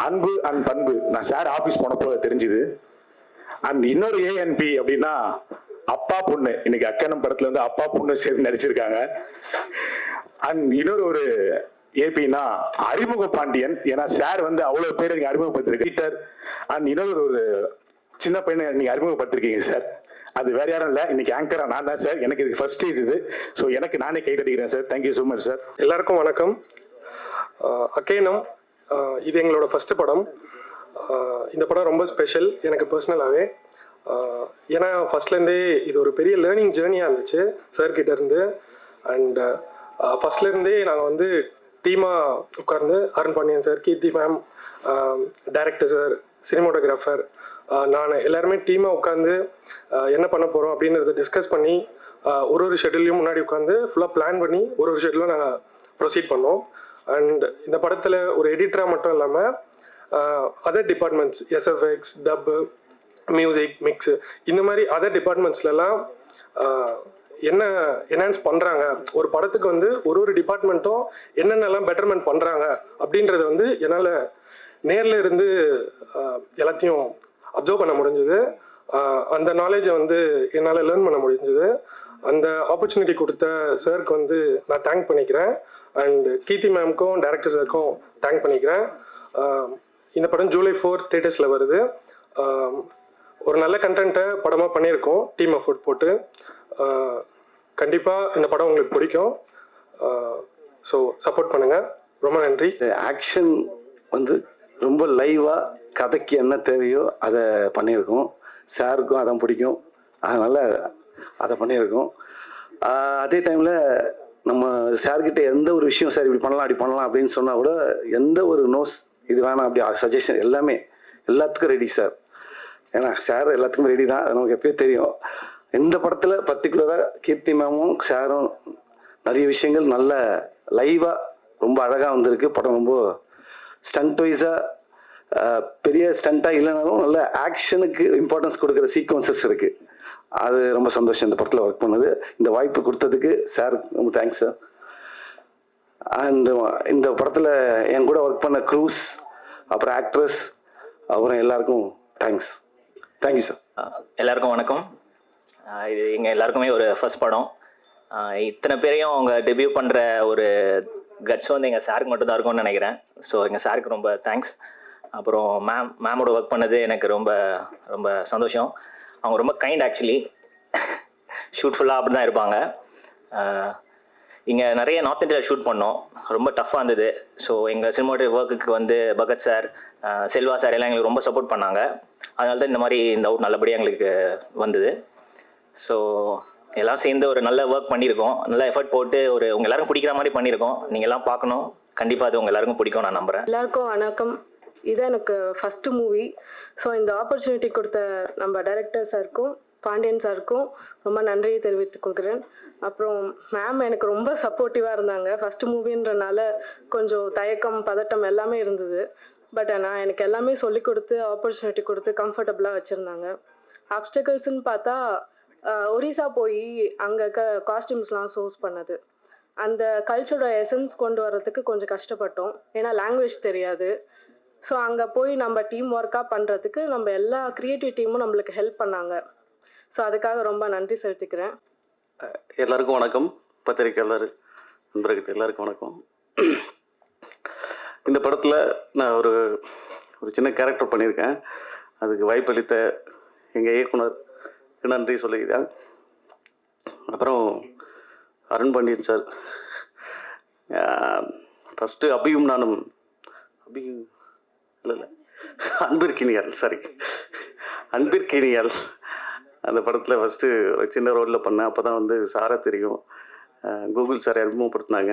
அன்பு அண்ட் பண்பு நான் சார் ஆஃபீஸ் போனப்போ தெரிஞ்சுது. அண்ட் இன்னொரு ஏஎன்பி அப்படின்னா அப்பா பொண்ணு, இன்னைக்கு அக்கனம் படத்துல வந்து அப்பா பொண்ணு சேர்ந்து நடிச்சிருக்காங்க. அண்ட் இன்னொரு ஒரு ஏபின்னா அறிமுக பாண்டியன், ஏன்னா சார் வந்து அவ்வளவு பேர் நீங்க அறிமுகப்படுத்திருக்க பீட்டர். அண்ட் இன்னொரு ஒரு சின்ன பையனை நீங்க அறிமுகப்படுத்திருக்கீங்க சார். அது வேற யாரும் இல்லை, இன்னைக்கு ஆங்கரா நான் தான் சார். எனக்கு இது ஃபர்ஸ்ட் ஸ்டேஜ் இது. ஸோ எனக்கு நானே கை தட்டிக்கிறேன் sir. Thank you so much sir. எல்லாருக்கும் வணக்கம். அக்கேனம் இது எங்களோட ஃபஸ்ட்டு படம். இந்த படம் ரொம்ப ஸ்பெஷல் எனக்கு பர்சனலாகவே. ஏன்னா ஃபஸ்ட்லேருந்தே இது ஒரு பெரிய லேர்னிங் ஜேர்னியாக இருந்துச்சு சார்கிட்ட இருந்து. அண்ட் ஃபஸ்ட்லேருந்தே நாங்கள் வந்து டீமாக உட்கார்ந்து அருண் பாண்டியன் சார், கீர்த்தி மேம், டைரக்டர் சார், சினிமாட்டோகிராஃபர், நான் எல்லாருமே டீமாக உட்காந்து என்ன பண்ண போகிறோம் அப்படின்றத டிஸ்கஸ் பண்ணி ஒரு ஷெட்யூல்லையும் முன்னாடி உட்காந்து ஃபுல்லாக பிளான் பண்ணி ஒரு ஷெட்யூலும் நாங்கள் ப்ரொசீட் பண்ணோம். அண்ட் இந்த படத்தில் ஒரு எடிட்டராக மட்டும் இல்லாமல் அதர் டிபார்ட்மெண்ட்ஸ், எஸ்எஃப்எக்ஸ், டப்பு, மியூசிக், மிக்ஸு, இந்த மாதிரி அதர் டிபார்ட்மெண்ட்ஸ்லாம் என்ன என்ஹான்ஸ் பண்ணுறாங்க, ஒரு படத்துக்கு வந்து ஒரு டிபார்ட்மெண்ட்டும் என்னென்னலாம் பெட்டர்மெண்ட் பண்ணுறாங்க அப்படின்றத வந்து என்னால் நேரில் இருந்து எல்லாத்தையும் அப்சர்வ் பண்ண முடிஞ்சது. அந்த நாலேஜை வந்து என்னால் லேர்ன் பண்ண முடிஞ்சது. அந்த ஆப்பர்ச்சுனிட்டி கொடுத்த சாருக்கு வந்து நான் தேங்க் பண்ணிக்கிறேன். அண்ட் கீர்த்தி மேம்க்கும் டைரக்டர் சாருக்கும் தேங்க் பண்ணிக்கிறேன். இந்த படம் ஜூலை 4 தியேட்டர்ஸில் வருது. ஒரு நல்ல கண்டென்ட்டை படமாக பண்ணியிருக்கோம் டீம் எஃபோர்ட் போட்டு. கண்டிப்பாக இந்த படம் உங்களுக்கு பிடிக்கும். ஸோ சப்போர்ட் பண்ணுங்கள். ரொம்ப நன்றி. ஆக்ஷன் வந்து ரொம்ப லைவாக கதைக்கு என்ன தேவையோ அதை பண்ணியிருக்கோம். சாருக்கும் அதான் பிடிக்கும், அதனால் அதை பண்ணியிருக்கோம். அதே டைமில் நம்ம சார்கிட்ட எந்த ஒரு விஷயம் சார் இப்படி பண்ணலாம் அப்படி பண்ணலாம் அப்படின்னு சொன்னால் கூட எந்த ஒரு நோஸ் இது வேணாம் அப்படி சஜஷன் எல்லாமே எல்லாத்துக்கும் ரெடி சார். ஏன்னா சார் எல்லாத்துக்கும் ரெடி தான், அது நமக்கு எப்பயே தெரியும். இந்த படத்தில் பர்டிகுலராக கீர்த்தி மேமும் சாரும் நிறைய விஷயங்கள் நல்ல லைவாக ரொம்ப அழகாக வந்திருக்கு. படம் ரொம்ப ஸ்டண்ட் வைஸாக பெரிய ஸ்டண்ட்டாக இல்லைனாலும் நல்ல ஆக்ஷனுக்கு இம்பார்ட்டன்ஸ் கொடுக்குற சீக்வன்சஸ் இருக்குது. அது ரொம்ப சந்தோஷம் இந்த படத்தில் ஒர்க் பண்ணது. இந்த வாய்ப்பு கொடுத்ததுக்கு சார் ரொம்ப தேங்க்ஸ் சார். அண்ட் இந்த படத்தில் என் கூட ஒர்க் பண்ண க்ரூஸ், அப்புறம் ஆக்ட்ரஸ், அப்புறம் எல்லாருக்கும் தேங்க்ஸ். Thank you sir. எல்லாருக்கும் வணக்கம். இது எங்கள் எல்லாருக்குமே ஒரு ஃபர்ஸ்ட் படம். இத்தனை பேரையும் அவங்க டெபியூ பண்ணுற ஒரு கட்ஸ் வந்து எங்கள் சாருக்கு மட்டும்தான் இருக்கும்னு நினைக்கிறேன். ஸோ எங்கள் சாருக்கு ரொம்ப தேங்க்ஸ். அப்புறம் மேமோட ஒர்க் பண்ணது எனக்கு ரொம்ப ரொம்ப சந்தோஷம். அவங்க ரொம்ப கைண்ட். ஆக்சுவலி ஷூட் ஃபுல்லாக அப்படி தான் இருப்பாங்க. இங்கே நிறைய நார்த் இந்தியாவில் ஷூட் பண்ணோம், ரொம்ப டஃப்பாக இருந்தது. ஸோ எங்கள் சினிமாட்டோகிராஃபி ஒர்க்குக்கு வந்து பகத் சார், செல்வா சார் எல்லாம் எங்களுக்கு ரொம்ப சப்போர்ட் பண்ணாங்க. அதனால தான் இந்த மாதிரி இந்த அவுட் நல்லபடியாக எங்களுக்கு வந்தது. ஸோ எல்லாம் சேர்ந்து ஒரு நல்ல ஒர்க் பண்ணியிருக்கோம், நல்ல எஃபர்ட் போட்டு ஒரு உங்கள் எல்லாருக்கும் பிடிக்கிற மாதிரி பண்ணியிருக்கோம். நீங்கள் எல்லாம் பார்க்கணும், கண்டிப்பாக அது உங்கள் எல்லாருக்கும் பிடிக்கும் நான் நம்புகிறேன். எல்லாருக்கும் வணக்கம். இது எனக்கு ஃபஸ்ட்டு மூவி. ஸோ இந்த ஆப்பர்ச்சுனிட்டி கொடுத்த நம்ம டைரக்டர் சாருக்கும் பாண்டியன் சாருக்கும் ரொம்ப நன்றியை தெரிவித்துக் கொள்கிறேன். அப்புறம் மேம் எனக்கு ரொம்ப சப்போர்ட்டிவாக இருந்தாங்க. ஃபஸ்ட்டு மூவின்றனால கொஞ்சம் தயக்கம், பதட்டம் எல்லாமே இருந்தது. பட் ஆனால் எனக்கு எல்லாமே சொல்லி கொடுத்து ஆப்பர்ச்சுனிட்டி கொடுத்து கம்ஃபர்டபுளாக வச்சுருந்தாங்க. ஆப்ஸ்டக்கிள்ஸ்ன்னு பார்த்தா ஒரிசா போய் அங்கே காஸ்டியூம்ஸ்லாம் சோர்ஸ் பண்ணது, அந்த கல்ச்சரோட எசன்ஸ் கொண்டு வர்றதுக்கு கொஞ்சம் கஷ்டப்பட்டோம். ஏன்னா லாங்குவேஜ் தெரியாது. ஸோ அங்கே போய் நம்ம டீம் ஒர்க்காக பண்ணுறதுக்கு நம்ம எல்லா க்ரியேட்டிவ் டீமும் நம்மளுக்கு ஹெல்ப் பண்ணாங்க. ஸோ அதுக்காக ரொம்ப நன்றி செலுத்திக்கிறேன். எல்லாருக்கும் வணக்கம். பத்திரிக்கையாளர் நண்பர்கிட்ட எல்லாருக்கும் வணக்கம். இந்த படத்தில் நான் ஒரு சின்ன கேரக்டர் பண்ணியிருக்கேன். அதுக்கு வாய்ப்பளித்த எங்கள் இயக்குனருக்கு நன்றி சொல்லிக்கிறேன். அப்புறம் அருண் பாண்டியன் சார், ஃபஸ்ட்டு அபியும் நானும் இல்லை அன்பிற்கினியால், சாரி அன்பிற்கினியால் அந்த படத்தில் ஃபஸ்ட்டு ஒரு சின்ன ரோலில் பண்ணேன். அப்போ தான் வந்து சாரை தெரியும், கூகுள் சாரை அறிமுகப்படுத்தினாங்க.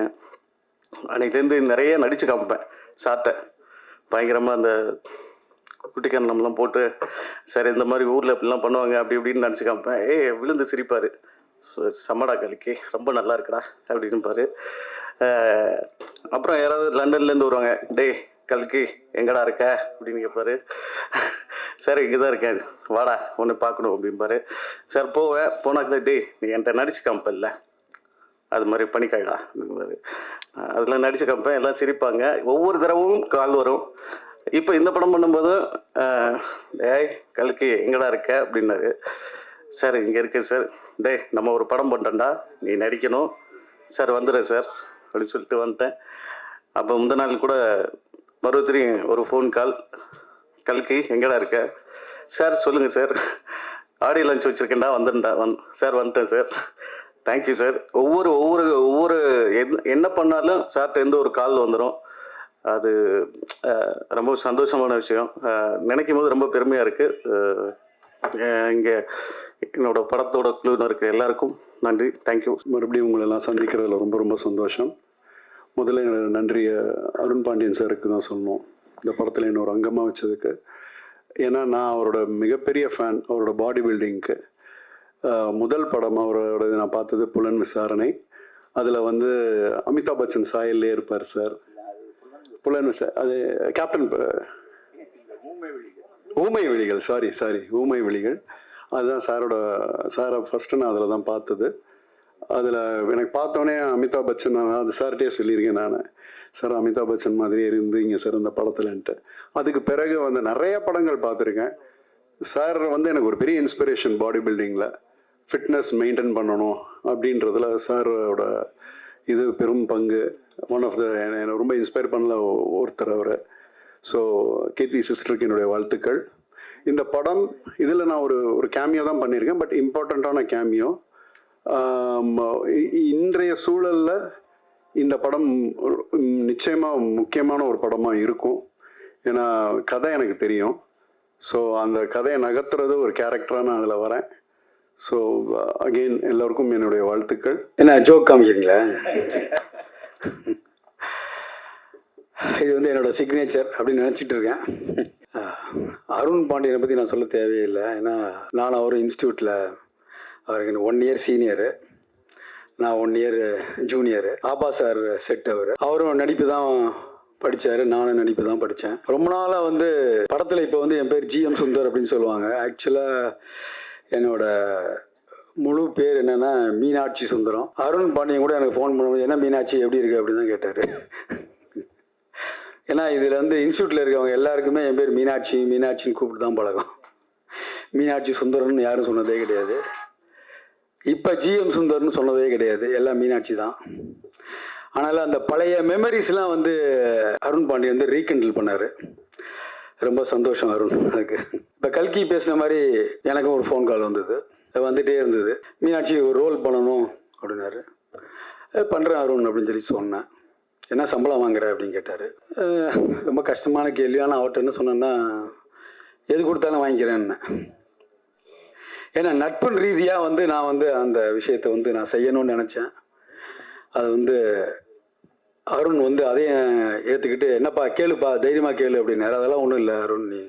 அன்றைக்கிலேருந்து நிறைய நடித்து காமிப்பேன் சார்கிட்ட. பயங்கரமாக அந்த குட்டிக்கரணம்லாம் போட்டு சார் இந்த மாதிரி ஊரில் இப்படிலாம் பண்ணுவாங்க அப்படி இப்படின்னு நினச்சி காமிப்பேன். விழுந்து சிரிப்பார். சம்மடா கலிக்கு ரொம்ப நல்லா இருக்குடா அப்படின்னுப்பார். அப்புறம் யாராவது லண்டன்லேருந்து வருவாங்க, டே கல்கி எங்கடா இருக்க அப்படின்னு கேட்பாரு. சார் இங்கே தான் இருக்கேன், வாடா ஒன்று பார்க்கணும் அப்படின்பாரு. சார் போவேன், போனாக்க டே நீ என்கிட்ட நடிச்சு காமிப்பல்ல அது மாதிரி பண்ணிக்காயிடா அப்படின்பாரு. அதில் நடித்த கம்பெனி எல்லாம் சிரிப்பாங்க. ஒவ்வொரு தடவும் கால் வரும். இப்போ இந்த படம் பண்ணும்போது டேய் கல்கி எங்கடா இருக்க அப்படின்னாரு. சார் இங்கே இருக்கேன் சார். டேய் நம்ம ஒரு படம் பண்ணுறேன்டா, நீ நடிக்கணும் சார், வந்துடுறேன் சார் அப்படின்னு சொல்லிட்டு வந்துட்டேன். அப்போ முந்த நாள் கூட மறுபடியும் ஒரு ஃபோன் கால், கல்கி எங்கடா இருக்க சார், சொல்லுங்கள் சார், ஆடியோ லஞ்ச் வச்சுருக்கேன்டா, வந்துட்டேன்டா சார், வந்துட்டேன் சார், தேங்க்யூ சார். ஒவ்வொரு ஒவ்வொரு ஒவ்வொரு என்ன பண்ணாலும் சார்கிட்ட எந்த ஒரு கால் வந்துடும். அது ரொம்ப சந்தோஷமான விஷயம். நினைக்கும் போது ரொம்ப பெருமையாக இருக்குது. இங்கே என்னோட படத்தோட குழுவினருக்கு எல்லாருக்கும் நன்றி, தேங்க்யூ. மறுபடியும் உங்களெல்லாம் சந்திக்கிறதுல ரொம்ப ரொம்ப சந்தோஷம். முதல்ல என்னோட நன்றியை அருண் பாண்டியன் சாருக்கு தான் சொல்லணும், இந்த படத்தில் என்னோட அங்கமாக வச்சதுக்கு. ஏன்னா நான் அவரோட மிகப்பெரிய ஃபேன். அவரோட பாடி பில்டிங்க்கு முதல் படம் அவரோட நான் பார்த்தது புலன் விசாரணை. அதில் வந்து அமிதாப் பச்சன் சாயல்லே இருப்பார் சார். புலன் அது கேப்டன் ஊமை விழிகள், சாரி ஊமை விழிகள். அதுதான் சாரை ஃபஸ்ட்டு நான் அதில் தான் பார்த்தது. அதில் எனக்கு பார்த்தோன்னே அமிதாப் பச்சன், அது சார்கிட்டே சொல்லியிருக்கேன் நான், சார் அமிதாப் பச்சன் மாதிரியே இருந்தீங்க சார் இந்த படத்துலன்ட்டு. அதுக்கு பிறகு வந்து நிறைய படங்கள் பார்த்துருக்கேன். சார் வந்து எனக்கு ஒரு பெரிய இன்ஸ்பிரேஷன் பாடி பில்டிங்கில். ஃபிட்னஸ் மெயின்டைன் பண்ணணும் அப்படின்றதுல சாரோட இது பெரும் பங்கு. ஒன் ஆஃப் த என்னை ரொம்ப இன்ஸ்பயர் பண்ணல ஒருத்தர் அவர். ஸோ கீர்த்தி சிஸ்டருக்கு என்னுடைய வாழ்த்துக்கள். இந்த படம் இதில் நான் ஒரு கேமியோ தான் பண்ணியிருக்கேன், பட் இம்பார்ட்டண்ட்டான கேமியோ. இன்றைய சூழலில் இந்த படம் நிச்சயமாக முக்கியமான ஒரு படமாக இருக்கும். ஏன்னா கதை எனக்கு தெரியும். ஸோ அந்த கதையை நகர்த்துறது ஒரு கேரக்டராக நான் அதில் வரேன். ஸோ அகெயின் எல்லோருக்கும் என்னுடைய வாழ்த்துக்கள். என்ன ஜோக் காமிக்கிறீங்களா? இது வந்து என்னோட சிக்னேச்சர் அப்படின்னு நினச்சிட்டு இருக்கேன். அருண் பாண்டியனை பற்றி நான் சொல்ல தேவையில்லை. ஏன்னா நான் அவர் இன்ஸ்டியூட்டில் அவருக்கு 1 இயர் சீனியரு, நான் 1 இயர் ஜூனியரு. ஆபா சார் செட் அவரும் நடிப்பு தான் படித்தார், நானும் நடிப்பு தான் படித்தேன். ரொம்ப நாளாக வந்து படத்தில் இப்போ வந்து என் பேர் GM சுந்தர் அப்படின்னு சொல்லுவாங்க. ஆக்சுவலாக என்னோட முழு பேர் என்னென்னா மீனாட்சி சுந்தரம். அருண் பாண்டியன் கூட எனக்கு ஃபோன் பண்ணும்போது என்ன மீனாட்சி எப்படி இருக்கு அப்படின்னு தான் கேட்டார். ஏன்னா இதில் வந்து இன்ஸ்டியூட்டில் இருக்கவங்க எல்லாருக்குமே என் பேர் மீனாட்சின்னு கூப்பிட்டு தான் பழக்கம். மீனாட்சி சுந்தரம்னு யாரும் சொன்னதே கிடையாது. இப்போ GM சுந்தர்னு சொன்னதே கிடையாது, எல்லாம் மீனாட்சி தான். ஆனால் அந்த பழைய மெமரிஸ்லாம் வந்து அருண் பாண்டியன் வந்து ரீகண்டில் பண்ணார். ரொம்ப சந்தோஷம் அருண். அதுக்கு இப்போ கல்கி பேசின மாதிரி எனக்கும் ஒரு ஃபோன் கால் வந்தது, வந்துகிட்டே இருந்தது. மீனாட்சி ஒரு ரோல் பண்ணணும் அப்படின்னாரு. பண்ணுறேன் அருண் அப்படின்னு சொல்லி சொன்னேன். என்ன சம்பளம் வாங்குற அப்படின்னு கேட்டார். ரொம்ப கஷ்டமான கேள்வி. ஆனால் அவர்கிட்ட என்ன சொன்னேன்னா, எது கொடுத்தாலும் வாங்கிக்கிறேன்னு. ஏன்னா நட்பின் ரீதியாக வந்து நான் வந்து அந்த விஷயத்தை வந்து நான் செய்யணும்னு நினச்சேன். அது வந்து அருண் வந்து அதையும் ஏற்றுக்கிட்டு, என்னப்பா கேளுப்பா, தைரியமாக கேளு அப்படின்னாரு. அதெல்லாம் ஒன்றும் இல்லை அருண், நீ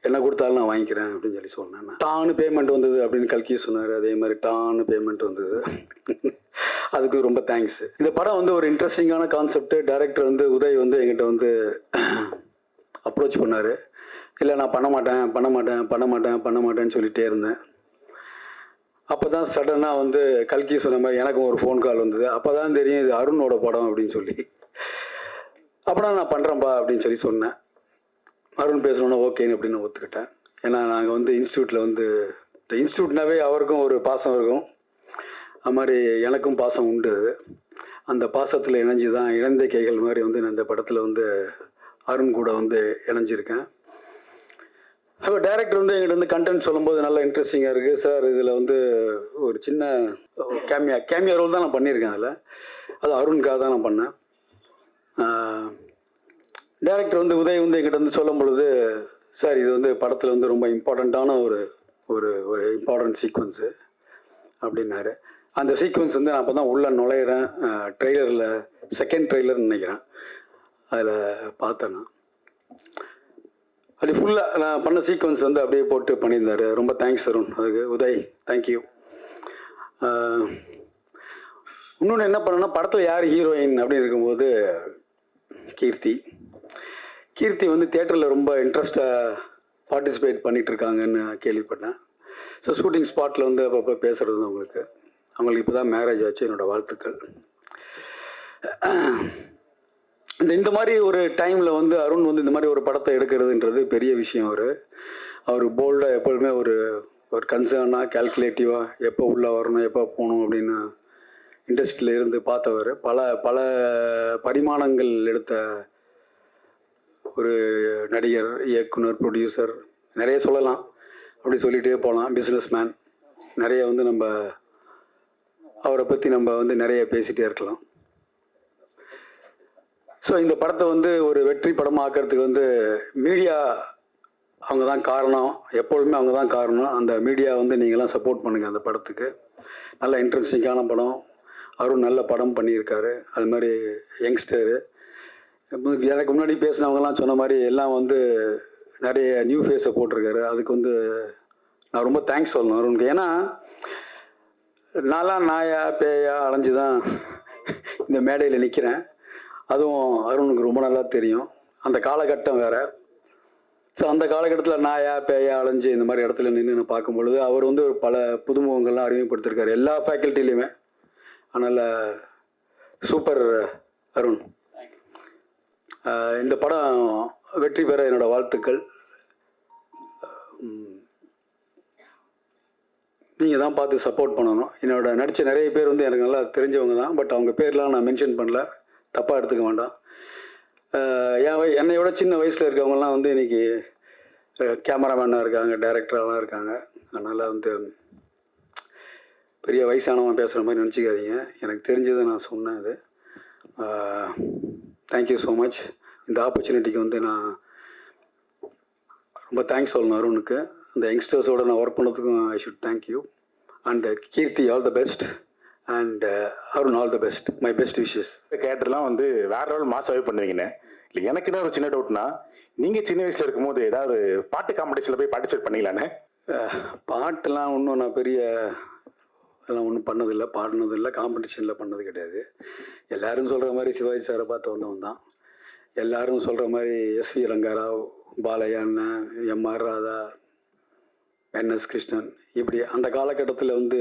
என்ன கொடுத்தாலும் நான் வாங்கிக்கிறேன் அப்படின்னு சொல்லி சொன்னேன். டான்னு பேமெண்ட் வந்தது அப்படின்னு கல்கி சொன்னார். அதே மாதிரி டான்னு பேமெண்ட் வந்தது. அதுக்கு ரொம்ப தேங்க்ஸ். இந்த படம் வந்து ஒரு இன்ட்ரெஸ்டிங்கான கான்செப்ட். டைரக்டர் வந்து உதய் வந்து எங்கிட்ட வந்து அப்ரோச் பண்ணார். இல்லை நான் பண்ண மாட்டேன்னு சொல்லிகிட்டே இருந்தேன். அப்போ தான் சடனாக வந்து கல்கி சொன்ன மாதிரி எனக்கும் ஒரு ஃபோன் கால் வந்தது. அப்போ தான் தெரியும் இது அருணோட படம் அப்படின்னு சொல்லி. அப்படின்னா நான் பண்ணுறேன்ப்பா அப்படின்னு சொல்லி சொன்னேன். அருண் பேசணுன்னா ஓகேன்னு அப்படின்னு ஒத்துக்கிட்டேன். ஏன்னா நாங்கள் வந்து இன்ஸ்டியூட்டில் வந்து இந்த இன்ஸ்டியூட்னாவே அவருக்கும் ஒரு பாசம் இருக்கும், அது மாதிரி எனக்கும் பாசம் உண்டு. அந்த பாசத்தில் இணைஞ்சு தான் இணைந்த கைகள் மாதிரி வந்து நான் இந்த படத்தில் வந்து அருண் கூட வந்து இணைஞ்சிருக்கேன். அப்போ டைரக்டர் வந்து எங்கிட்ட வந்து கண்டென்ட் சொல்லும்போது நல்லா இன்ட்ரெஸ்டிங்காக இருக்குது சார், இதில் வந்து ஒரு சின்ன கேமியா ரோல் தான் நான் பண்ணியிருக்கேன். அதில் அது அருணுக்காக தான் நான் பண்ணேன். டைரக்டர் வந்து உதய் வந்து எங்கிட்ட வந்து சொல்லும் பொழுது, சார் இது வந்து படத்தில் வந்து ரொம்ப இம்பார்ட்டண்ட்டான ஒரு ஒரு ஒரு இம்பார்ட்டன்ட் சீக்வன்ஸு அப்படின்னாரு. அந்த சீக்வன்ஸ் வந்து நான் அப்போ தான் உள்ளே நுழையிறேன். ட்ரெய்லரில் செகண்ட் ட்ரெய்லர்னு நினைக்கிறேன், அதில் பார்த்தேன் நான். அது ஃபுல்லாக நான் பண்ண சீக்வன்ஸ் வந்து அப்படியே போட்டு பண்ணியிருந்தார். ரொம்ப தேங்க்ஸ் அருண். அதுக்கு உதய் தேங்க்யூ. இன்னொன்று என்ன பண்ணேன்னா, படத்தில் யார் ஹீரோயின் அப்படின்னு இருக்கும்போது கீர்த்தி வந்து தியேட்டரில் ரொம்ப இன்ட்ரெஸ்டாக பார்ட்டிசிபேட் பண்ணிகிட்ருக்காங்கன்னு கேள்விப்பட்டேன். ஸோ ஷூட்டிங் ஸ்பாட்டில் வந்து அப்பப்போ பேசுகிறது அவங்களுக்கு இப்போ தான் மேரேஜ் ஆச்சு. என்னோடய வாழ்த்துக்கள். இந்த மாதிரி ஒரு டைமில் வந்து அருண் வந்து இந்த மாதிரி ஒரு படத்தை எடுக்கிறதுன்றது பெரிய விஷயம். அவர் போல்டாக எப்பொழுதுமே ஒரு கன்சர்னாக கால்குலேட்டிவாக எப்போ உள்ளே வரணும் எப்போ போகணும் அப்படின்னு இண்டஸ்ட்ரியில் இருந்து பார்த்தவர். பல பரிமாணங்கள் எடுத்த ஒரு நடிகர், இயக்குனர், ப்ரொடியூசர், நிறைய சொல்லலாம். அப்படி சொல்லிகிட்டே போகலாம். பிஸ்னஸ் மேன், நிறைய வந்து நம்ம அவரை பற்றி நம்ம வந்து நிறைய பேசிகிட்டே இருக்கலாம். ஸோ இந்த படத்தை வந்து ஒரு வெற்றி படமாக ஆக்கிறதுக்கு வந்து மீடியா அவங்க தான் காரணம். எப்பொழுதுமே அவங்க தான் காரணம். அந்த மீடியா வந்து நீங்களாம் சப்போர்ட் பண்ணுங்கள். அந்த படத்துக்கு நல்ல இன்ட்ரெஸ்டிங்கான படம். அவரும் நல்ல படம் பண்ணியிருக்காரு. அது மாதிரி யங்ஸ்டரு, எனக்கு முன்னாடி பேசினவங்கலாம் சொன்ன மாதிரி எல்லாம் வந்து நிறைய நியூ ஃபேஸை போட்டிருக்காரு. அதுக்கு வந்து நான் ரொம்ப தேங்க்ஸ் சொல்லணும் அருணுக்கு. ஏன்னா நான்லாம் நாயா பேயா அலைஞ்சு தான் இந்த மேடையில் நிற்கிறேன். அதுவும் அருணுக்கு ரொம்ப நல்லா தெரியும். அந்த காலகட்டம் வேறு. ஸோ அந்த காலகட்டத்தில் நாயா பேயா அலைஞ்சு இந்த மாதிரி இடத்துல நின்று பார்க்கும் பொழுது அவர் வந்து ஒரு பல புதுமுகங்கள்லாம் அறிமுகப்படுத்திருக்காரு எல்லா ஃபேக்கல்ட்டிலையுமே. அதனால் சூப்பர் அருண். இந்த படம் வெற்றி பெற என்னோடய வாழ்த்துக்கள். நீங்கள் தான் பார்த்து சப்போர்ட் பண்ணணும். என்னோட நடித்த நிறைய பேர் வந்து எனக்கு நல்லா தெரிஞ்சவங்க தான். பட் அவங்க பேர்லாம் நான் மென்ஷன் பண்ணல, தப்பாக எடுத்துக்க வேண்டாம். என்னை விட சின்ன வயசில் இருக்கவங்கலாம் வந்து இன்றைக்கி கேமராமேனாக இருக்காங்க, டைரக்டராலாம் இருக்காங்க. அதனால் வந்து பெரிய வயசானவன் பேசுகிற மாதிரி நினச்சிக்காதீங்க. எனக்கு தெரிஞ்சதை நான் சொன்னேன். அது தேங்க்யூ ஸோ மச். இந்த ஆப்பர்ச்சுனிட்டிக்கு வந்து நான் ரொம்ப தேங்க்ஸ் சொல்லணும் அருணுக்கு. அந்த யங்ஸ்டர்ஸோட நான் ஒர்க் பண்ணதுக்கும் I should thank you. And Keerthi, all the best. And Arun, all the best. My best wishes. கேரக்டர்லாம் வந்து வேற லெவல் மாசாவே பண்ணுவீங்கண்ணே. இல்லை எனக்கு என்ன ஒரு சின்ன டவுட்னா, நீங்கள் சின்ன வயசில் இருக்கும்போது ஏதாவது பாட்டு காம்படிஷனில் போய் பார்ட்டிசிபேட் பண்ணீங்களாண்ணே? பாட்டெல்லாம் ஒன்றும் நான் பெரிய அதெல்லாம் ஒன்றும் பண்ணதில்லை, பாடினதில்லை, காம்படிஷனில் பண்ணது கிடையாது. எல்லோரும் சொல்கிற மாதிரி சிவாஜி சாரை பார்த்து வந்தவன் தான். எல்லோரும் சொல்கிற மாதிரி எஸ்வி ரங்கராவ், பாலையா அண்ணன், எம்ஆர் ராதா, என்எஸ் கிருஷ்ணன், இப்படி அந்த காலகட்டத்தில் வந்து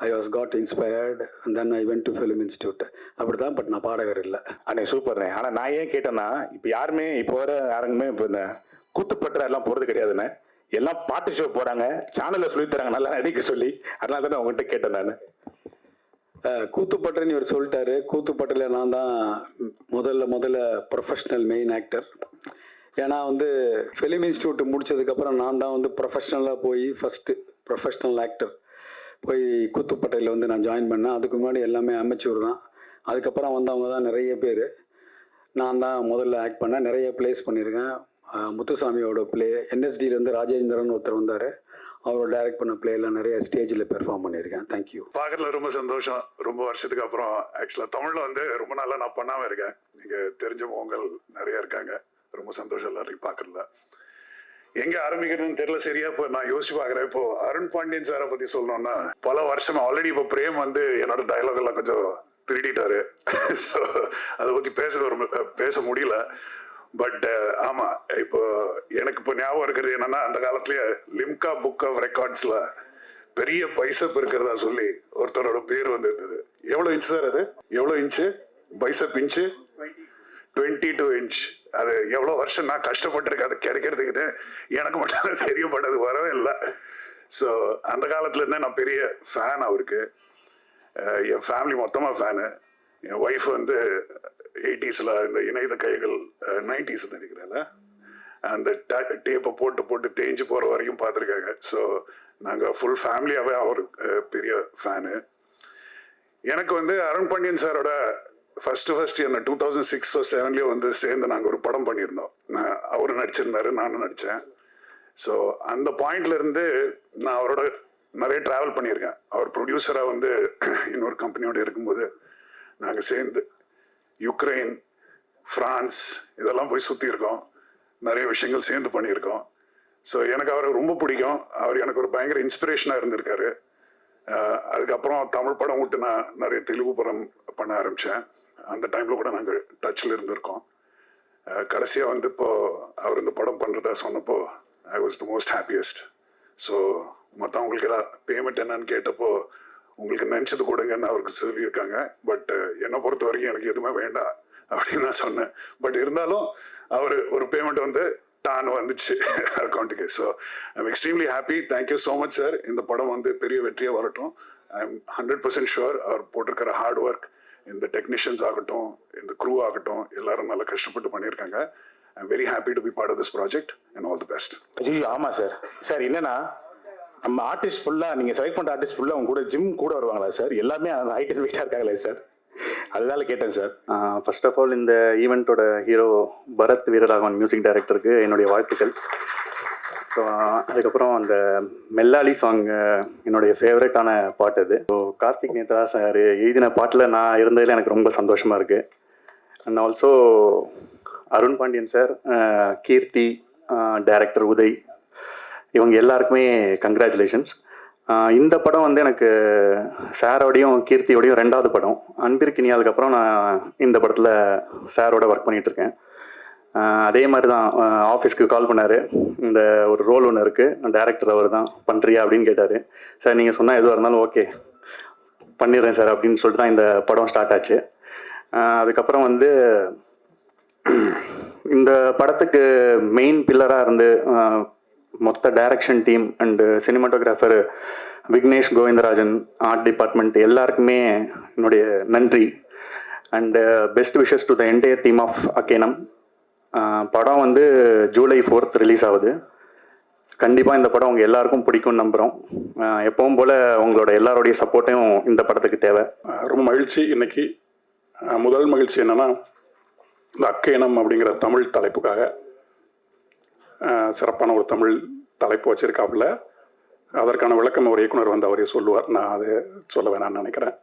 I was got inspired and then I went to film institute. அப்படி தான். பட் நான் பாடகர் இல்லை. அண்ணே சூப்பர்ண்ணே. ஆனால் நான் ஏன் கேட்டேன்னா, இப்போ யாருமே இப்போ வர யாருக்குமே இப்போ இந்த கூத்துப்பற்ற எல்லாம் போகிறது கிடையாதுண்ணே. எல்லாம் பாட்டு ஷோ போகிறாங்க, சேனலில் சொல்லி தராங்க நல்லா நடிக்க சொல்லி. அதனால தானே உங்கள்கிட்ட கேட்டேன் நான். கூத்துப்பட்டறைன்னு இவர் சொல்லிட்டாரு. கூத்துப்பட்டறையில் நான் தான் முதல்ல ப்ரொஃபஷ்னல் மெயின் ஆக்டர். ஏன்னா வந்து ஃபிலிம் இன்ஸ்டியூட் முடித்ததுக்கப்புறம் நான் தான் வந்து ப்ரொஃபஷ்னலாக போய் ஃபஸ்ட்டு ப்ரொஃபஷ்னல் ஆக்டர் போய் கூத்துப்பட்டையில் வந்து நான் ஜாயின் பண்ணேன். அதுக்கு முன்னாடி எல்லாமே அமெச்சூர் தான். அதுக்கப்புறம் வந்தவங்க தான் நிறைய பேர். நான் தான் முதல்ல ஆக்ட் பண்ணேன். நிறைய ப்ளேஸ் பண்ணியிருக்கேன். முத்துசாமியோட ப்ளே, என்எஸ்டியிலேருந்து ராஜேந்திரன் ஒருத்தர் வந்தார், அவரோட டைரக்ட் பண்ண பிளேலாம் நிறைய ஸ்டேஜில் பெர்ஃபார்ம் பண்ணியிருக்கேன். தேங்க்யூ. பார்க்கறதுல ரொம்ப சந்தோஷம். ரொம்ப வருஷத்துக்கு அப்புறம் ஆக்சுவலாக தமிழில் வந்து ரொம்ப நாளாக நான் பண்ணாமல் இருக்கேன். நீங்கள் தெரிஞ்ச முகங்கள் நிறைய இருக்காங்க. ரொம்ப சந்தோஷம் எல்லாரையும் பார்க்கறதுல. எங்கே ஆரம்பிக்கிறதுன்னு தெரியல சரியா. இப்போ நான் யோசிச்சு பார்க்குறேன். இப்போ அருண் பாண்டியன் சாரை பற்றி சொல்லணும்னா, பல வருஷமா ஆல்ரெடி இப்போ பிரேம் வந்து என்னோட டைலாக் எல்லாம் கொஞ்சம் திருடிட்டாரு. ஸோ அதை பற்றி பேச முடியல. பட் ஆமாம், இப்போ எனக்கு இப்போ ஞாபகம் இருக்கிறது என்னன்னா, அந்த காலத்துலேயே லிம்கா புக் ஆஃப் ரெக்கார்ட்ஸில் பெரிய பைசப் இருக்கிறதா சொல்லி ஒருத்தரோட பேர் வந்து இருந்தது. எவ்வளோ இன்ச்சு சார் அது? எவ்வளோ இன்ச்சு பைசப்? Inch 22 inch. அது எவ்வளோ வருஷம் நான் கஷ்டப்பட்டிருக்கேன் அது கிடைக்கிறதுக்குன்னு. எனக்கு மட்டும் தெரியப்பட்டது வரவே இல்லை. ஸோ அந்த காலத்துலேருந்தே நான் பெரிய ஃபேன் அவருக்கு. என் ஃபேமிலி மொத்தமாக ஃபேனு. என் ஒய்ஃப் வந்து 80s இந்த இணையத கைகள் 90s நினைக்கிறேன்ல, அந்த டேப்பை போட்டு தேஞ்சு போகிற வரைக்கும் பார்த்துருக்காங்க. ஸோ நாங்கள் ஃபுல் ஃபேமிலியாகவே அவர் பெரிய ஃபேனு. எனக்கு வந்து அருண் பாண்டியன் சாரோட ஃபர்ஸ்ட் என்ன 2006 or 2007 வந்து சேர்ந்து நாங்கள் ஒரு படம் பண்ணியிருந்தோம். அவரும் நடிச்சிருந்தாரு, நானும் நடித்தேன். ஸோ அந்த பாயிண்ட்லேருந்து நான் அவரோட நிறைய ட்ராவல் பண்ணியிருக்கேன். அவர் ப்ரொடியூசராக வந்து இன்னொரு கம்பெனியோடு இருக்கும்போது நாங்கள் சேர்ந்து யுக்ரைன், ஃப்ரான்ஸ் இதெல்லாம் போய் சுற்றியிருக்கோம். நிறைய விஷயங்கள் சேர்ந்து பண்ணியிருக்கோம். ஸோ எனக்கு அவரை ரொம்ப பிடிக்கும். அவர் எனக்கு ஒரு பயங்கர இன்ஸ்பிரேஷனாக இருந்திருக்காரு. அதுக்கப்புறம் தமிழ் படம் விட்டு நான் நிறைய தெலுங்கு படம் பண்ண ஆரம்பித்தேன். அந்த டைமில் கூட நாங்கள் டச்சில் இருந்திருக்கோம். கடைசியாக வந்து இப்போது அவர் இந்த படம் பண்ணுறதா சொன்னப்போ I was the most happiest. So மற்றவங்களுக்கு எல்லாம் பேமெண்ட் என்னன்னு கேட்டப்போ உங்களுக்கு நினச்சது கொடுங்கன்னு அவருக்கு சொல்லியிருக்காங்க. பட் என்னை பொறுத்த வரைக்கும் எனக்கு எதுவுமே வேண்டாம் அப்படின்னு நான் சொன்னேன். பட் இருந்தாலும் அவர் ஒரு பேமெண்ட் வந்து டான்னு வந்துச்சு அக்கௌண்ட்டுக்கு. So I'm extremely happy. Thank you so much sir. இந்த படம் வந்து பெரிய வெற்றியாக வரட்டும். ஐம் 100% ஷுவர் அவர் போட்டிருக்கிற ஹார்ட் ஒர்க், இந்த டெக்னீஷியன்ஸ் ஆகட்டும், இந்த க்ரூ ஆகட்டும், எல்லாரும் நல்லா கஷ்டப்பட்டு பண்ணியிருக்காங்க. I'm very happy to be part of this project and all the best. ஐயோ ஆமாம் சார். சார் என்னன்னா நம்ம ஆர்டிஸ்ட் ஃபுல்லாக நீங்கள் செலக்ட் பண்ணுற ஆர்டிஸ்ட் ஃபுல்லாக அவங்க கூட ஜிம் கூட வருவாங்களா சார்? எல்லாமே ஹைட் அண்ட் வெயிட்டாக இருக்காங்களே சார், அதனால கேட்டேன் சார். ஃபர்ஸ்ட் ஆஃப் ஆல் இந்த ஈவெண்ட்டோட ஹீரோ பரத் வீரராகவன் மியூசிக் டைரக்டருக்கு என்னுடைய வாழ்த்துக்கள். ஸோ அதுக்கப்புறம் அந்த மெல்லாலி சாங் என்னுடைய ஃபேவரட்டான பாட்டு அது. ஸோ கார்த்திக் நேத்ரா சார் எழுதின பாட்டில் நான் இருந்ததில் எனக்கு ரொம்ப சந்தோஷமாக இருக்குது. And also Arun Pandian sir, Keerthi, director Uday, இவங்க எல்லாருக்குமே கங்க்ராச்சுலேஷன்ஸ். இந்த படம் வந்து எனக்கு சாரோடையும் கீர்த்தியோடையும் 2வது படம். அன்பிற்கினி அதுக்கப்புறம் நான் இந்த படத்தில் சாரோட ஒர்க் பண்ணிகிட்ருக்கேன். அதே மாதிரி தான் ஆஃபீஸ்க்கு கால் பண்ணார், இந்த ஒரு ரோல் ஒன்று இருக்குது, டைரக்டர் அவர் தான், பண்ணுறியா அப்படின்னு கேட்டார். சார் நீங்கள் சொன்னால் எதுவாக இருந்தாலும் ஓகே பண்ணிடுறேன் சார் அப்படின்னு சொல்லிட்டு தான் இந்த படம் ஸ்டார்ட் ஆச்சு. அதுக்கப்புறம் வந்து இந்த படத்துக்கு மெயின் பில்லராக இருந்து மொத்த direction team and cinematographer Vignesh Govindarajan, art department எல்லாருக்குமே என்னுடைய நன்றி. And best wishes to the entire team of Akkenam. படம் வந்து ஜூலை 4th ரிலீஸ் ஆகுது. கண்டிப்பாக இந்த படம் உங்கள் எல்லாருக்கும் பிடிக்கும்னு நம்புகிறோம். எப்பவும் போல் உங்களோட எல்லாரோடைய சப்போர்ட்டையும் இந்த படத்துக்கு தேவை. ரொம்ப மகிழ்ச்சி. இன்னைக்கு முதல் மகிழ்ச்சி என்னென்னா, இந்த அக்கேனம் அப்படிங்கிற தமிழ் தலைப்புக்காக சிறப்பான ஒரு தமிழ் தலைப்பு வச்சுருக்காப்புல. அதற்கான விளக்கம் ஒரு இயக்குனர் வந்து அவரே சொல்லுவார், நான் அதை சொல்ல வேணான்னு நினைக்கிறேன்.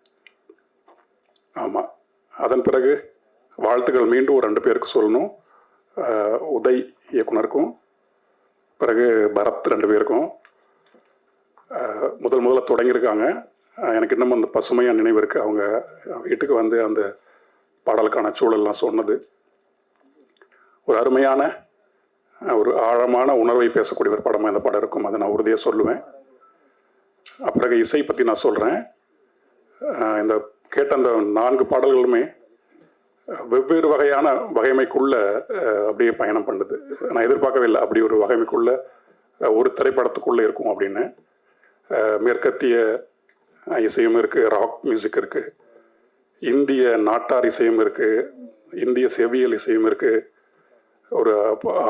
ஆமாம், அதன் பிறகு வாழ்த்துக்கள் மீண்டும் ஒரு 2 பேருக்கு சொல்லணும். உதய் இயக்குனருக்கும், பிறகு பரத் 2 பேருக்கும். முதல்ல தொடங்கியிருக்காங்க. எனக்கு இன்னும் அந்த பசுமையாக நினைவு இருக்குது. அவங்க வீட்டுக்கு வந்து அந்த பாடலுக்கான சூழல்லாம் சொன்னது ஒரு அருமையான, ஒரு ஆழமான உணர்வை பேசக்கூடிய ஒரு படமாக இந்த படம் இருக்கும். அதை நான் உறுதியாக சொல்லுவேன். பிறகு இசை பற்றி நான் சொல்கிறேன். இந்த கேட்ட அந்த 4 பாடல்களுமே வெவ்வேறு வகையான வகைமைக்குள்ள அப்படியே பயணம் பண்ணுது. நான் எதிர்பார்க்கவே இல்லை அப்படி ஒரு வகைமைக்குள்ள ஒரு திரைப்படத்துக்குள்ளே இருக்கும் அப்படின்னு. மேற்கத்திய இசையும் இருக்குது, ராக் மியூசிக் இருக்குது, இந்திய நாட்டார் இசையும் இருக்குது, இந்திய செவியல் இசையும் இருக்குது. ஒரு